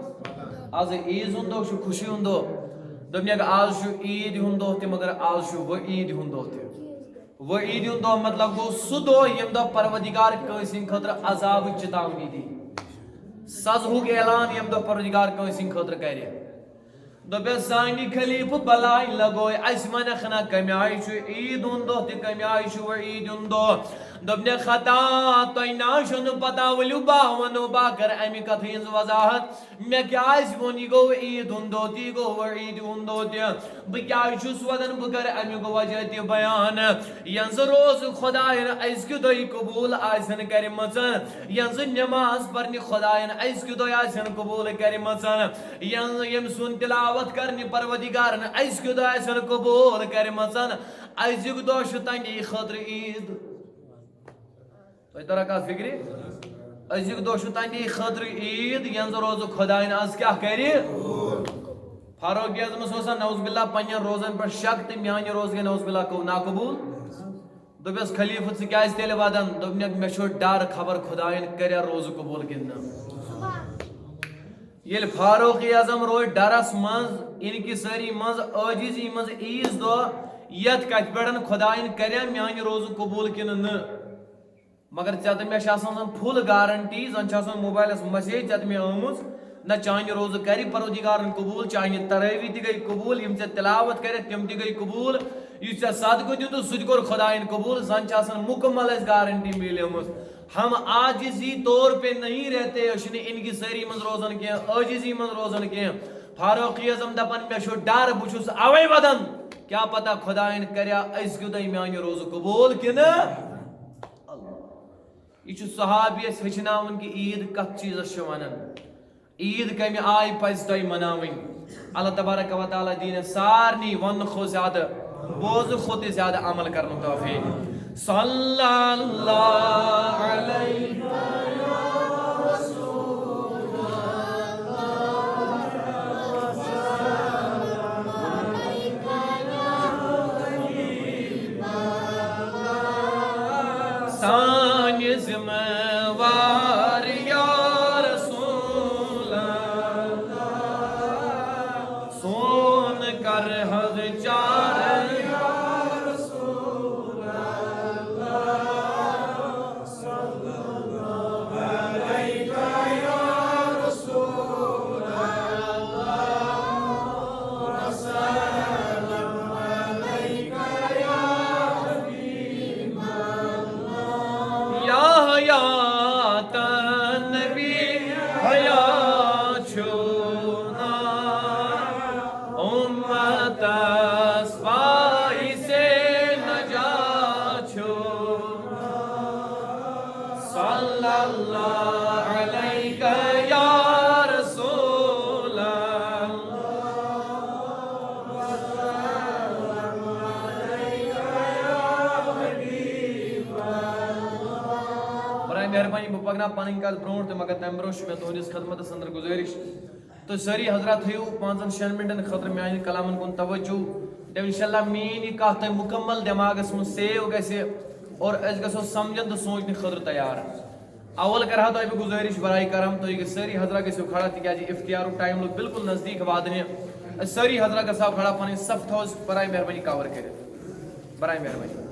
Speaker 1: آز عیز ہُنٛد دۄہ چھُ خوشی ہُنٛد دۄہ دوٚپنکھ آز چھُ عیٖد ہُنٛد دۄہ تہِ مگر آز چھُ وعیٖد ہُنٛد دۄہ تہِ وعیٖد ہُنٛد دۄہ مطلب گوٚو سُہ دۄہ ییٚمہِ دۄہ پروردگار کٲنٛسہِ ہٕنٛدِ خٲطرٕ عذابٕچ چِتاونی دی سزہُک اعلان ییٚمہِ دۄہ پروردگار کٲنٛسہِ ہٕنٛدِ خٲطرٕ کرِ دوٚپیس سانہِ خلیفہٕ بلاے لگوے اسہِ ونکھ نا کمہِ آیہِ چھُ عیٖد ہُنٛد دۄہ تہِ کمہِ آیہِ چھُ وعیٖد ہُنٛد دۄہ دوٚپنکھ خطا تۄہہِ نہ چھو نہٕ پتہ ؤلِو بہٕ ونو بہٕ کرٕ امہِ کتھِ ہٕنٛز وضاحت مےٚ کیٛازِ ووٚن یہِ گوٚو عیٖد ہُنٛد دۄہ تہِ یہِ گوٚو وعیٖد ہُنٛد دۄہ تہِ بہٕ کیٛازِ چھُس ودان بہٕ کرٕ امیُک وجہ تہِ بیان یِہنٛزٕ روزٕ خۄداین أزکہِ دۄہ قبوٗل آسن کرِمژ یِہنٛزٕ نماز پرنہِ خۄداین أزکہِ دۄہ آسن قبوٗل کرِمژ ییٚمہِ سُنٛد تلاوت تلاوت کرنی پروردگارن ازکہ دہ آسن قبول کرمژن ازیک دہ چھ تمے خاطر عید تہ ترا کت فکری ازیک دہ چھ تمے خاطر عید ین روز خدائن آز کیا کر فاروق اعظم اوسا نوز باللہ پنن روزن پہ شک تو میانہ روز گئی نوز باللہ ناقبول دپس خلیفہ ژٕ کیازِ تیٚلہِ ودان دوٚپنکھ مےٚ چھُ ڈر خبر خدایَن کَریا روزٕ قبوٗل کِنہٕ نہ ییٚلہِ فاروق اعظم روزِ ڈرس منٛز انکسٲری منٛز عٲجزی منٛز عیٖذ دۄہ یتھ کتھِ پٮ۪ٹھ خدایَن کَریا میانہِ روزٕ قبوٗل کِنہٕ نہ مگر ژےٚ تہٕ مےٚ چھِ آسان زن فُل گارنٹی زن چھِ آسان موبایلس مسیج ژےٚ تہٕ مےٚ آمٕژ نہ چانہِ روزٕ کرِ پروردگارن قبوٗل چانہِ ترٲوی تہِ گٔے قبوٗل یِم ژےٚ تلاوت کرٮ۪کھ تِم تہِ گٔے قبوٗل یُس ژےٚ صدقہٕ دیُتُتھ سُہ تہِ کوٚر خدایَن قبوٗل زن چھِ آسان مُکمل اَسہِ گارنٹی میلیمٕژ ہم عاجزی طور پہ نہیں رہتے أسۍ چھِنہٕ انکسٲری منٛز روزان کینٛہہ عٲجزی منٛز روزان کینٛہہ فاروق اعظم دپان مےٚ چھُ ڈر بہٕ چھُس اوے ودان کیٛاہ پتہ خدایَن کریا أزکہِ دۄہ میانہِ روزٕ قبوٗل کِنہٕ یہ چھُ صحابی اَسہِ ہیٚچھناوان کہِ عیٖد کتھ چیٖزس چھِ ونان عیٖد کمہِ آیہِ پزِ تۄہہِ مناوٕنۍ اللہ تبارک و تعالیٰ دِیٖن سارنٕے وننہٕ کھۄتہٕ زیادٕ بوزنہٕ کھۄتہٕ تہِ زیادٕ عمل کرنُک توفیٖق صلی اللہ علیہ سانہِ ذمہٕ وار یا رسول اللہ سون کر حض چار یا رسول اللہ صلی اللہ علیہ یا رسول اللہ وسلم علیہ یا حبیب یا حیات نبی حیات چھونا امت اسفائی سے نجات چھونا صلی اللہ علیہ یا رسول اللہ مہربانی بہ پکنہ پن کل برو تو مگر تمہ برو مے تہندس خدمت اندر گزارش تو ساری حضرات تھو 5-6 منٹن خاطر میان کلامن کن توجہ دم انشاءاللہ مین یہ کت تہ مکمل دماغس من سیو گژھِ اور اس گژھو سمجھن تو سوچنے خاطر تیار اول کرہا تہ بہ گزارش برائے کرم تو ساری حضرات گژھو کھڑا تکیازِ افتیار ٹائم لوگ بالکل نزدیک واتنہ ساری حضرات گژھو کھڑا پن صف تھوس برائے مہربانی کور کرت برائے مہربانی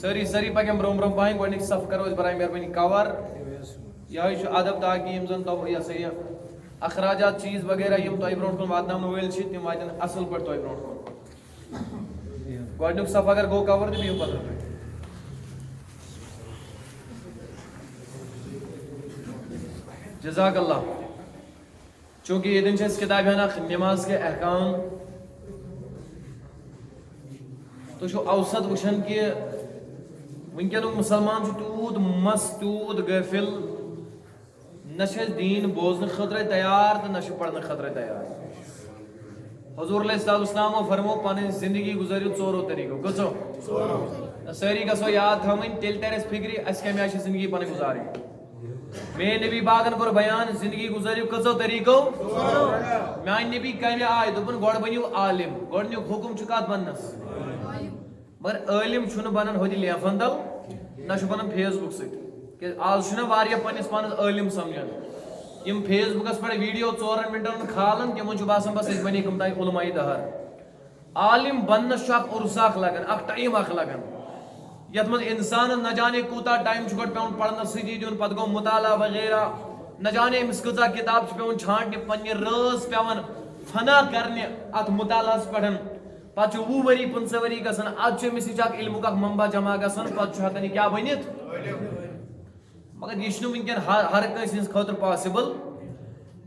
Speaker 1: سری پکن برو برو پہن گۄڈنیُک صف کرو برائے مہربانی کور یہ ادب تاکہ یم زن تو یہ سا یہ اخراجات چیز وغیرہ یم تہ برو کن واتن ول تم واتن اصل پہ تہ برو کن گۄڈنیُک صف اگر گو کور تو بہو پتہ جزاک اللہ چونکہ یہ دن اس کتاب ہے نماز کے احکام تو چھو اوسط وچھن کہ ونکن مسلمان تیوت مست تیوت غافل نہ دین بوزن خطرے تیار تو نہ پڑھنے خطرے تیار حضور علیہ السلام فرمو پن زندگی گزارو ژورو طریقو کچو ساری گھو یاد تھوین تیل تر اس فکری اس کم آئی زندگی پن گزاری میں نبی باغن کور بیان زندگی گزارو کچو طریقو میان نبی کم آئی دپن گوڑ بنیو عالم گوڑنیک حکم کت بننس مگر عالم چھُنہٕ بنان ہوتہِ لیفن تل نہ بنان فیس بک سۭتۍ آز چھُنہ واریاہ پننس پانس عالم سمجھان یم فیس بکس پہ ویڈیو 4 منٹن کھالان تمن چھُ باسان بس أسۍ بنے کم تام علماء دہر عالم بننس اخ عرص اخ لگان اخ ٹائم اخ لگان یتھ من انسان نہ جانے کوتا ٹائم گۄڈٕ پیوان پرنس سۭتی دیُن پتہٕ گوٚو مطالعہ وغیرہ نہ جانے أمِس کۭژاہ کتاب چھِ پیوان چھانٹنہِ پننہِ رٲژ پیوان فنا کرنہِ اتھ مطالعس پٮ۪ٹھ پتہ 20 ؤری 15 ؤری گژھان اد أمس نش علمک اخ منبع جمع گژھان پتہ ہیکان یہ کیا بنت مگر یہ ونکن ہر کٲنٛسہِ ہٕنٛدِ خٲطرٕ پاسبل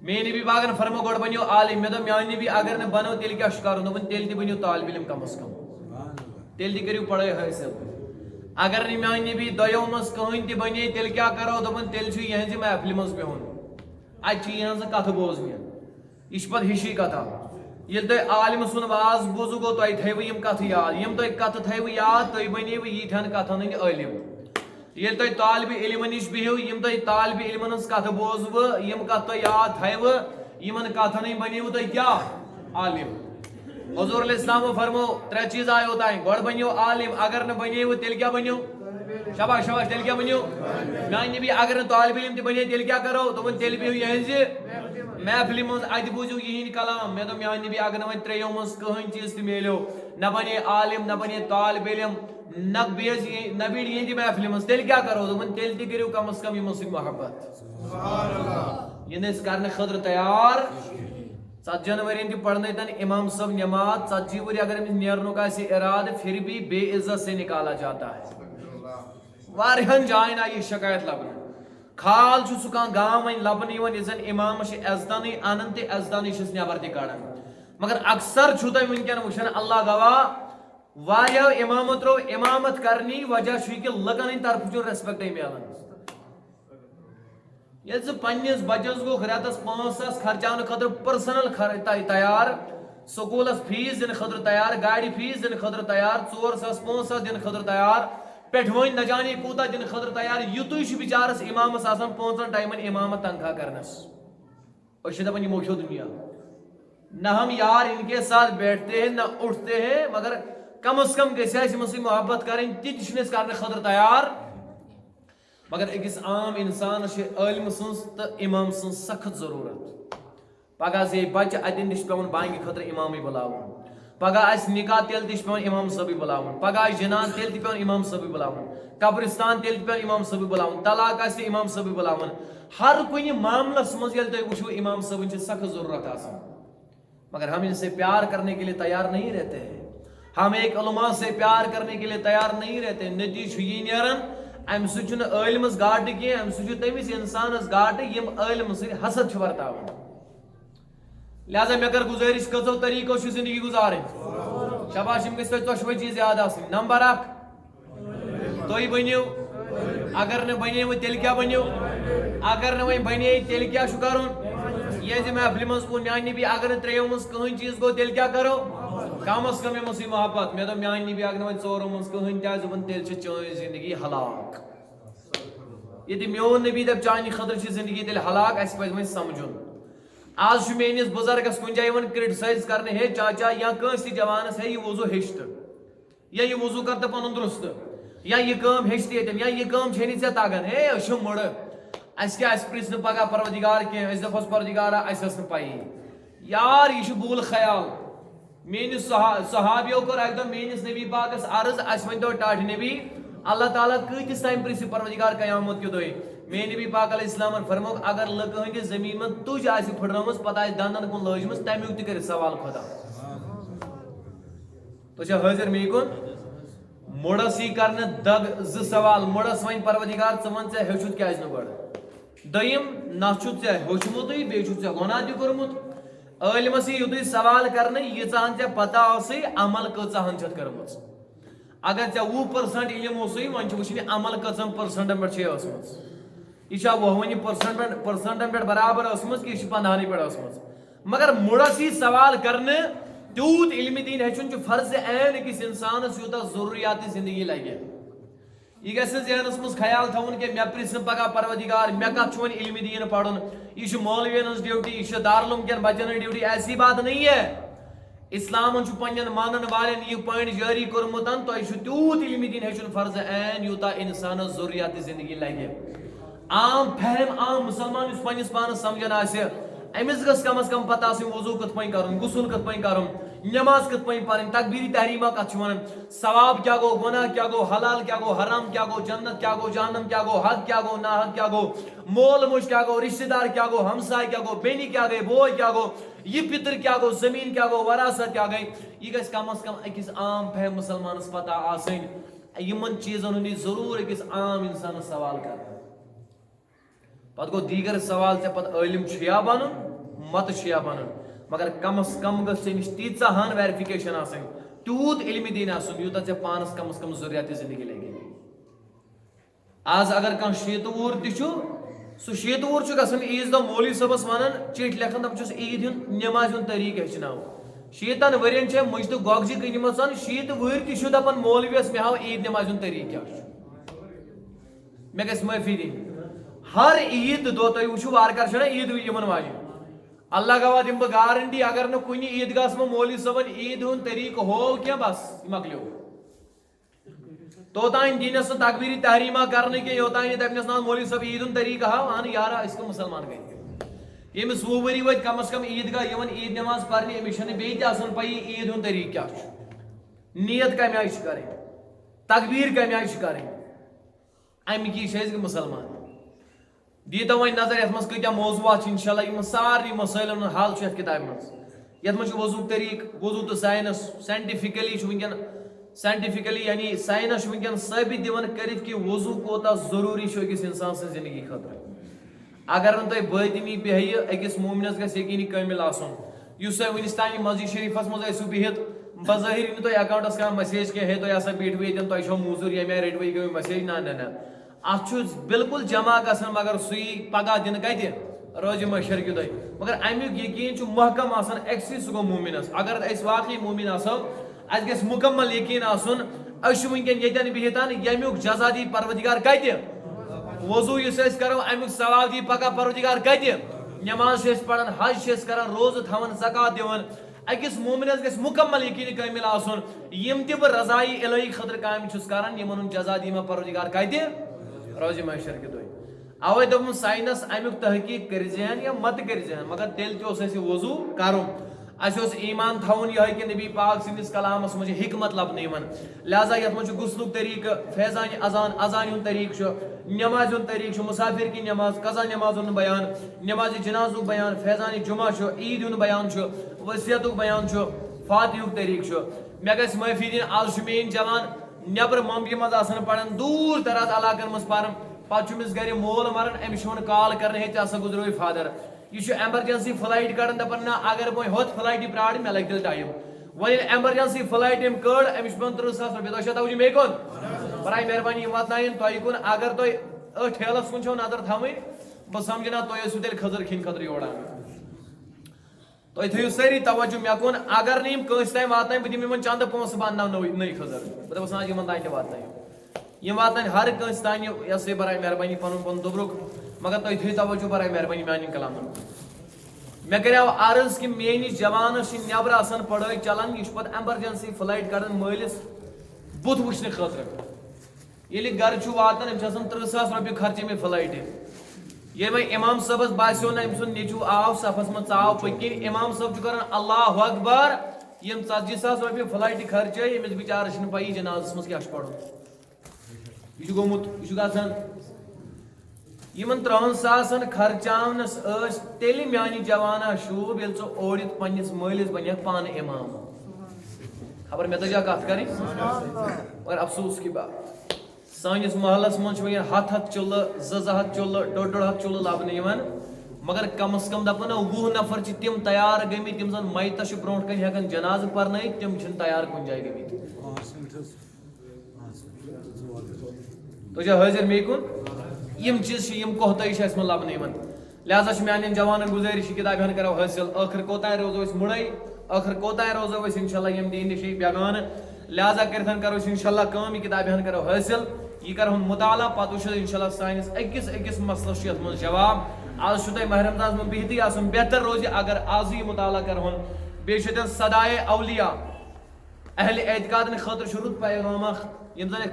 Speaker 1: میٛٲنۍ نبی باغن فرمو گۄڈٕ بنیو عالم مےٚ دوٚپ میٛانہِ نبی اگر نہٕ بنو تیٚلہِ کیٛاہ چھُ کرُن دوٚپُن تیٚلہِ تہِ بنیو طالب علم کم از کم تیٚلہِ تہِ کٔرِو پڑٲے حٲصِل اگر نی میان نبی دویو مز کہین تہ بنے تیل کیا کرو دپن تیل چھ یہنز محفل مز بہن ات یہنز کتھ بوزن یہ پتہ ہشی کتھا یل تہ عالم سن واز بوزو گو تہ تھو یم کتھ یاد یم تہ کتھ تھو یاد تہ بنیو یتھن کتھن ہند عالم یل تہ طالب علم نش بہو یم تہ طالب علم ہنز کتھ بوزو یم کتھ تہ یاد تھو یمن کتھن بنیو تہ کیا عالم حضور علیہ السلام فرمو ترے چیز آئے ہوتا ہے گوڑ بنیو عالم اگر نہ بنیو تیل کیا بنیو شاباش شاباش تیل کیا بنیو میان نبی اگر نہ طالب علم تہ بنے تیل کیا کرو دپن تیل بہو یہنز محفل مز ات بوزو یہند کلام مے دپ میان نبی اگر نہ تریو مز کہین چیز تہ میلو نہ بنے عالم نہ بنے طالب علم نہ بیس نہ بیڑ یہند محفل مز تیل کیا کرو دپن تیل تہ کریو کم از کم یمن سۭتۍ محبت سبحان اللہ یہ کرنے خاطر تیار 7 جنوری تہ پڑھنے تن امام صاحب نماز 40 وری اگر امس نیرنک آسہ اراد پھر بھی بے عزت سے نکالا جاتا ہے واریہن جائن آئی شکایت لبن کھال چھ سہ کان گام ون لبن یوان یزن امام عزدانی انن تہ عزدانی چھس نیبر تہ کڑان مگر اکثر چھ تہ ونکن وچھن اللہ گواہ واریہو امامت ترو امامت کرنی وجہ چھ کہ لکن ہند طرف چھ ریسپیکٹ ملان یل سے پنس بچس گو ریتس 5,000 خرچان خاطر پرسنل تیار سکولس فیس دن خاطر تیار گاڑی فیس دن خاطر تیار 4,000 دن خاطر تیار پہ ون نہ جانے کوتا دن خاطر تیار یوتھ بچارس امامس آسان 5 ٹائمن امامت تنخواہ کرنس اور دپان یہ موشو دنیا نہ ہم یار ان کے ساتھ بیٹھتے ہیں نہ اٹھتے ہیں مگر کم از کم گھس اس محبت کریں تیس کرنے خاطر تیار مگر اکس عام انسان عالم سن تو امام سن سخت ضرورت پگہ زی بچہ اتن تہ پیون بانگہ خاطر امام بلاون پگہ آس نکاح تیل تہ پیون امام صاحب بلاون پگہ آس جنان تیل تہ پیون امام صاحب بلاون قبرستان تیل تہ پیون امام صاحب بلاون طلاق آس تہ امام صاحب بلاون ہر کن معاملس مز یل تہ وچھو امام صاحب چھ سخت ضرورت آسان مگر ہم ان سے پیار کرنے کے لیے تیار نہیں رہتے ہیں ہم ایک علماء سے پیار کرنے کے لیے تیار نہیں رہتے نتیجہ یہ نیران ام سہ عالمس گاٹ کی ام سہ تمس انسانس گاٹ یم عالم سی حسد ورتاون لہذا مے کر گزارش کچو طریقو زندگی گزارن شاباش یم گژھِ تۄہہِ چیز یاد آسٕنۍ نمبر 1 تُہۍ بنیو اگر نہ بنیو تیل کیا بنیو اگر نہ وۄنۍ بنے تیل کیا چھُ کرُن یہ محفل مز ووٚن میانہِ نبی اگر نہ ترٛیو منٛز کٕہٕنۍ چیز گوٚو تیل کیا کرو کم از کم یمن سۭتۍ محبت مے دوٚپ میانہِ نبی اگر نہ وۄنۍ 4 منٛز کٕہٕنۍ تہِ آسہِ دوٚپُن تیٚلہِ چھِ چٲنۍ زندگی ہلاک یہ میون نبی دپ چانہ خاطر چھ زندگی تیل ہلاک اس پہ وۄنۍ سمجھن آج میس بزرگس کن جائے کرٹیسائز کرنے ہے چاچا یا کنس تہ جوانس ہے یہ وضو ہیچ تو یا یہ وضو کر تو پن درست یا یہ کام ہیچ تین یا یہ کام چھے ژے تگان ہے مڑ اس کیا اس پرژھ پگہ پروردگار کی اس دپس پروردگارا اس ٲس نہٕ پایی یار یہ بول خیال میس صحابیو کر اک دم میس نبی پاکس عرض اس ون تو ٹاٹھ نبی اللہ تعالیٰ کتس تام پرژھِ پروردگار قیامت کہ دۄہ میرے نبی پاک علیہ السلام فرموک اگر لکہ ہندس زمین میں تج آس پھٹرمز پتہ آس دندن کن لجمز تمیک تہ کر سوال خدا تو چھا حاضر می کن مڑس یہ کرنے دگ ز سوال مڑس ون پروردگار ژٕ ون ژےٚ ہیوٚچھُتھ کیازِ نہٕ گۄڈٕ دوٚیِم نہ چھُتھ ژےٚ ہیوٚچھمُتٕے بیٚیہِ چھُتھ ژےٚ گۄناہ تہِ کوٚرمُت عٲلمس یُتُے سوال کرنے ییٖژاہن ژےٚ پتہ ٲسٕے عمل کۭژاہن چھتھ کٔرمٕژ اگر ژےٚ 20% علم اوسٕے وۄنۍ چھُ وٕچھِنۍ عمل کٔژن پٔرسنٹن پٮ۪ٹھ چھے ٲسمٕژ یہ 50% پہ برابر ٲسمٕژ کہ یہ 15 پہ ٲسمٕژ مگر مڑس یہ سوال کرنے تیوت علم دین ہیچن چھ فرض عین أکِس انسانس یوتاہ ضروریات زندگی لگہ یہ گژھِ ذہنس مز خیال تھاون کہ مے پرژھ پگہ پروردگار مے کت چھ علم دین پڑھن یہ مولوین ہز ڈیوٹی یہ دارالعلوم کن بچن ہز ڈیوٹی ایسی بات نہیں ہے اسلام چھ پنن مانن والن یہ پوائنٹ جاری کورمت تہ تیوت علم دین ہیچن فرض عین یوتاہ انسانس ضروریات زندگی لگہ عام فہم عام مسلمان اس پنس پانس سمجھان آسہ امس گھس کم از کم پتہ آسن وضو کت پٲٹھۍ کرُن غسل کت پٲٹھۍ کرُن نماز کت پٲٹھۍ پرٕنۍ تکبیری تحریمہ کت ونان ثواب کیا گو گناہ کیا گو حلال کیا گو حرام کیا گو جنت کیا گو جہنم کیا گو حق کیا گو ناحق کیا گو مول موج کیا گو رشتہ دار کیا گو ہمسائے کیا گو بیٚنہِ کیا گئی بوے کیا گو یہ پتر کیا گو زمین کیا گو وراثت کیا گئی یہ گژھِ کم از کم أکِس عام فہم مسلمانس پتہ آسٕنۍ یمن چیزن ہُنٛد ضرور أکِس عام انسانس سوال کرنا پتہ گو دیگر سوال ژےٚ پتہٕ عٲلم چھُیا بنُن متہٕ چھُیا بنُن مگر کم از کم گژھِ ژےٚ نِش تیٖژاہ ہن ویرفکیشن آسٕنۍ تیوٗت علم دین آسُن یوٗتاہ ژےٚ پانس کم از کم ضروریات زندگی لگہِ آز اگر کان شیت وور تہ سہ شیت وور گژھان عیز دہ مولوی صٲبس ونان چٹھ لیکھان دپان چھُس عید ہُنٛد نٮ۪مازِ ہُنٛد طریٖقہٕ ہیٚچھناو شیٖتن ؤرین چھےٚ مُجہِ تہٕ گۄگجہِ کٕنمٕژ شیٖت وُہٕرۍ تہِ چھُ دپان مولویس مےٚ ہاو عید نٮ۪مازِ ہُنٛد طریٖقہٕ کیٛاہ چھُ مےٚ گژھِ معٲفی دِنۍ ہر عید دۄہ تُہۍ وٕچھِو وارٕ کارٕ چھےٚ نا عید یِمن واجٮ۪ن اللہ گواہ دِمہٕ بہٕ گارنٹی اگر نہٕ کُنہِ عیٖدگاہس منٛز مولوی صٲبن عید ہُنٛد طریٖقہٕ ہوو کینٛہہ بس یہِ مۄکلیو توتانۍ دِنس نہٕ تقبیٖری تحریٖما کرنہٕ کینٛہہ یوتانۍ نہٕ دپنس نا مولوی صٲب عید ہُنٛد طریٖقہٕ ہاو اہن یارا أسۍ کٕم مُسلمان گٔے ییٚمِس 20 ؤری وٲتۍ کم از کم عیٖدگاہ یِوان عید نٮ۪ماز پرنہِ أمِس چھنہٕ بیٚیہِ تہِ آسان پَیی عید ہُنٛد طریٖقہٕ کیٛاہ چھُ نیت کمہِ آیہِ چھِ کرٕنۍ تقبیٖر کمہِ آیہِ چھِ کرٕنۍ اَمہِ کِنۍ چھِ أسۍ مُسلمان دیٖتو وۄنۍ نظر یتھ منٛز کۭتیاہ موضوعات چھِ انشاءاللہ یِمن سارنٕے مسٲیلن ہُنٛد حل چھُ یتھ کِتابہِ منٛز یتھ منٛز چھُ وضوٗ طریٖقہٕ وضوٗ تہٕ ساینس ساینٹِفِکلی چھُ وٕنکٮ۪ن ساینٹِفِکلی یعنی ساینس چھُ وٕنکٮ۪ن ثٲبت دِوان کٔرِتھ کہِ وضوٗ کوتاہ ضروٗری چھُ أکِس انسان سٕنٛز زندگی خٲطرٕ اگر نہٕ تۄہہِ بٲطنی بیٚہہِ أکِس مومنس گژھِ یقیٖنی کٲمِل آسُن یُس تۄہہِ وُنِس تانۍ مسجد شریٖفس منٛز ٲسِو بِہِتھ بظٲہِر یی نہٕ تۄہہِ اکاونٹس کانٛہہ مسیج کینٛہہ ہے تُہۍ ہسا بیٖٹھوٕ ییٚتٮ۪ن تۄہہِ چھو موٗزوٗر ییٚمہِ آیہِ رٔٹوٕ یہِ گٔیوٕ مسیج نہ اتھ چھُ بالکل جمع گژھان مگر سُہ یی پگاہ دِنہٕ کتہِ روزِ محشر کہِ دۄہ مگر امیُک یقیٖن چھُ محکم آسان أکسٕے سُہ گوٚو مومِنس اگر أسۍ واقعی مومِن آسو اسہِ گژھِ مُکمل یقیٖن آسُن أسۍ چھِ وٕنکٮ۪ن ییٚتٮ۪ن بِہِتھ ییٚمیُک جزا دی پروردگار کتہِ وضوٗ یُس أسۍ کرو امیُک ثواب دی پگاہ پروردگار کتہِ نٮ۪ماز چھِ أسۍ پران حج چھِ أسۍ کران روزٕ تھاوان زکات دِوان أکِس مومنس گژھِ مُکمل یقیٖنی کٲمِل آسُن یِم تہِ بہٕ رضایہِ الہی خٲطرٕ کامہِ چھُس کران یِمن ہُنٛد جزا دی مےٚ پروردگار کتہِ روزِ محشر کہِ دۄہ اوے دوٚپُن ساینس امیُک تحقیٖق کٔرزِہن یا متہٕ کٔرزِہن مگر تیٚلہِ تہِ اوس اَسہِ وضوٗ کرُن اَسہِ اوس ایٖمان تھاوُن یِہوے کہِ نبی پاک سٕنٛدِس کلامس منٛز چھِ حکمت لبنہٕ یِوان لہٰذا یتھ منٛز چھُ غسلُک طریٖقہٕ فیضانہِ اذانہِ ہُنٛد طریٖقہٕ چھُ نٮ۪مازِ ہُنٛد طریٖقہٕ چھُ مُسافر کی نٮ۪ماز قضا نٮ۪ماز ہُنٛد بیان نٮ۪مازِ جنازُک بیان فیضانہِ جُمعہ چھُ عیٖد ہُنٛد بیان چھُ وصیتُک بیان چھُ فاتحُک طریٖقہٕ چھُ مےٚ گژھِ معٲفی دِنۍ آز چھُ میٲنۍ جوان نٮ۪برٕ ممبیہِ منٛز آسان پران دوٗر دراز علاقن منٛز پران پتہٕ چھُ أمِس گرِ مول مران أمِس چھُ یِوان کال کرنہٕ ہے ژےٚ ہسا گُزریوے فادر یہِ چھُ ایمرجنسی فلایٹ کڑان دپان نہ اگر بہٕ وۄنۍ ہوٚتھ فلایٹہِ پرٛارٕ مےٚ لگہِ تیٚلہِ ٹایم وۄنۍ ییٚلہِ ایمرجنسی فلایٹ أمۍ کٔڑ أمِس چھُ پیوان 30,000 رۄپیہِ تۄہہِ چھا توجہ مے کُن برایہِ مہربٲنی یِم واتناوٕنۍ تۄہہِ کُن اگر تۄہہِ أتھۍ ٹھیلس کُن چھو نظر تھاوٕنۍ بہٕ سمجھٕ نا تُہۍ ٲسِو تیٚلہِ کھٔزٕر کھٮ۪نہٕ خٲطرٕ یور تُہۍ تھٲیِو سٲری توجہ مےٚ کُن اگر نہٕ یِم کٲنٛسہِ تانۍ واتناوِ بہٕ دِمہٕ یِمن چندٕ پونٛسہٕ بہٕ انناو نٔے کھٔزٕر بہٕ دپس نا یِمن تانۍ تہِ واتنٲیِو یِم واتناوِ ہر کٲنٛسہِ تانۍ یہِ ہسا یہِ برایہِ مہربٲنی پنُن پنُن دُبرُک مگر تُہۍ تھٲیِو توجہ برایہِ مہربٲنی میانٮ۪ن کلامن مےٚ کریاو عرض کہِ میٲنِس جوانس چھِ نٮ۪برٕ آسان پڑٲے چلان یہِ چھُ پتہٕ ایمرجنسی فلایٹ کڑان مٲلِس بُتھ وٕچھنہٕ خٲطرٕ ییٚلہِ گرٕ چھُ واتان أمِس چھِ آسان 30,000 رۄپیہِ خرچہِ مےٚ فلایٹہِ ییٚلہِ وۄنۍ امام صٲبس باسیو نہ أمۍ سُنٛد نیٚچوٗ آو صفس منٛز ژاو پٔتۍ کِنۍ امام صٲب چھُ کران اللہ اکبر یِم 40,000 رۄپیہِ فلایٹہِ خرچٲے أمِس بِچارس چھنہٕ پیی جنازس منٛز کیٛاہ چھُ پرُن یہِ چھُ گوٚمُت یہِ چھُ گژھان یِمن 30,000 خرچاونس ٲسۍ تیٚلہِ میانہِ جوانا شوٗب ییٚلہِ ژٕ اورٕ یِتھ پننِس مٲلِس بنیکھ پانہٕ امام خبر مےٚ تٔجا کتھ کرٕنۍ مگر افسوس کی بات سٲنِس محلس منٛز چھِ وۄنۍ 100 چُلہٕ 200 چُلہٕ 1.5 چُلہٕ لبنہٕ یِوان مگر کم از کم دپان 20 نفر چھِ تِم تیار گٔمٕتۍ یِم زن میتس چھِ برونٛٹھ کنہِ ہٮ۪کان جنازٕ پرنٲیِتھ تِم چھِنہٕ تیار کُنہِ جایہِ گٔمٕتۍ تُہۍ چھا حٲضِر مے کُن یِم چیٖز چھِ یِم کوتٲہی چھِ اَسہِ منٛز لبنہٕ یِوان لہٰذا چھِ میانٮ۪ن جوانن گُزٲرِش یہِ کِتابہِ ہن کرو حٲصِل ٲخر کوتانۍ روزو أسۍ مُڑے ٲخر کوتانۍ روزو أسۍ انشاء اللہ ییٚمہِ دیٖن نِشی بیگانہٕ لہٰذا کٔرِتھ کرو أسۍ انشاء اللہ کٲم یہِ کِتابہِ ہن کرو حٲصِل یہِ کرہون مُطالعہ پتہٕ وٕچھو انشاء اللہ سٲنِس أکِس مسلس چھُ یتھ منٛز جواب آز چھُو تۄہہِ ماہِ رمضانس منٛز بِہتھٕے آسُن بہتر روزِ اگر آزٕ یہِ مُطالعہ کرہون بیٚیہِ چھُ تیٚلہِ صدایے اولیاء اہلِ اعتقادن خٲطرٕ چھُ رُت پیغام اکھ یِم زن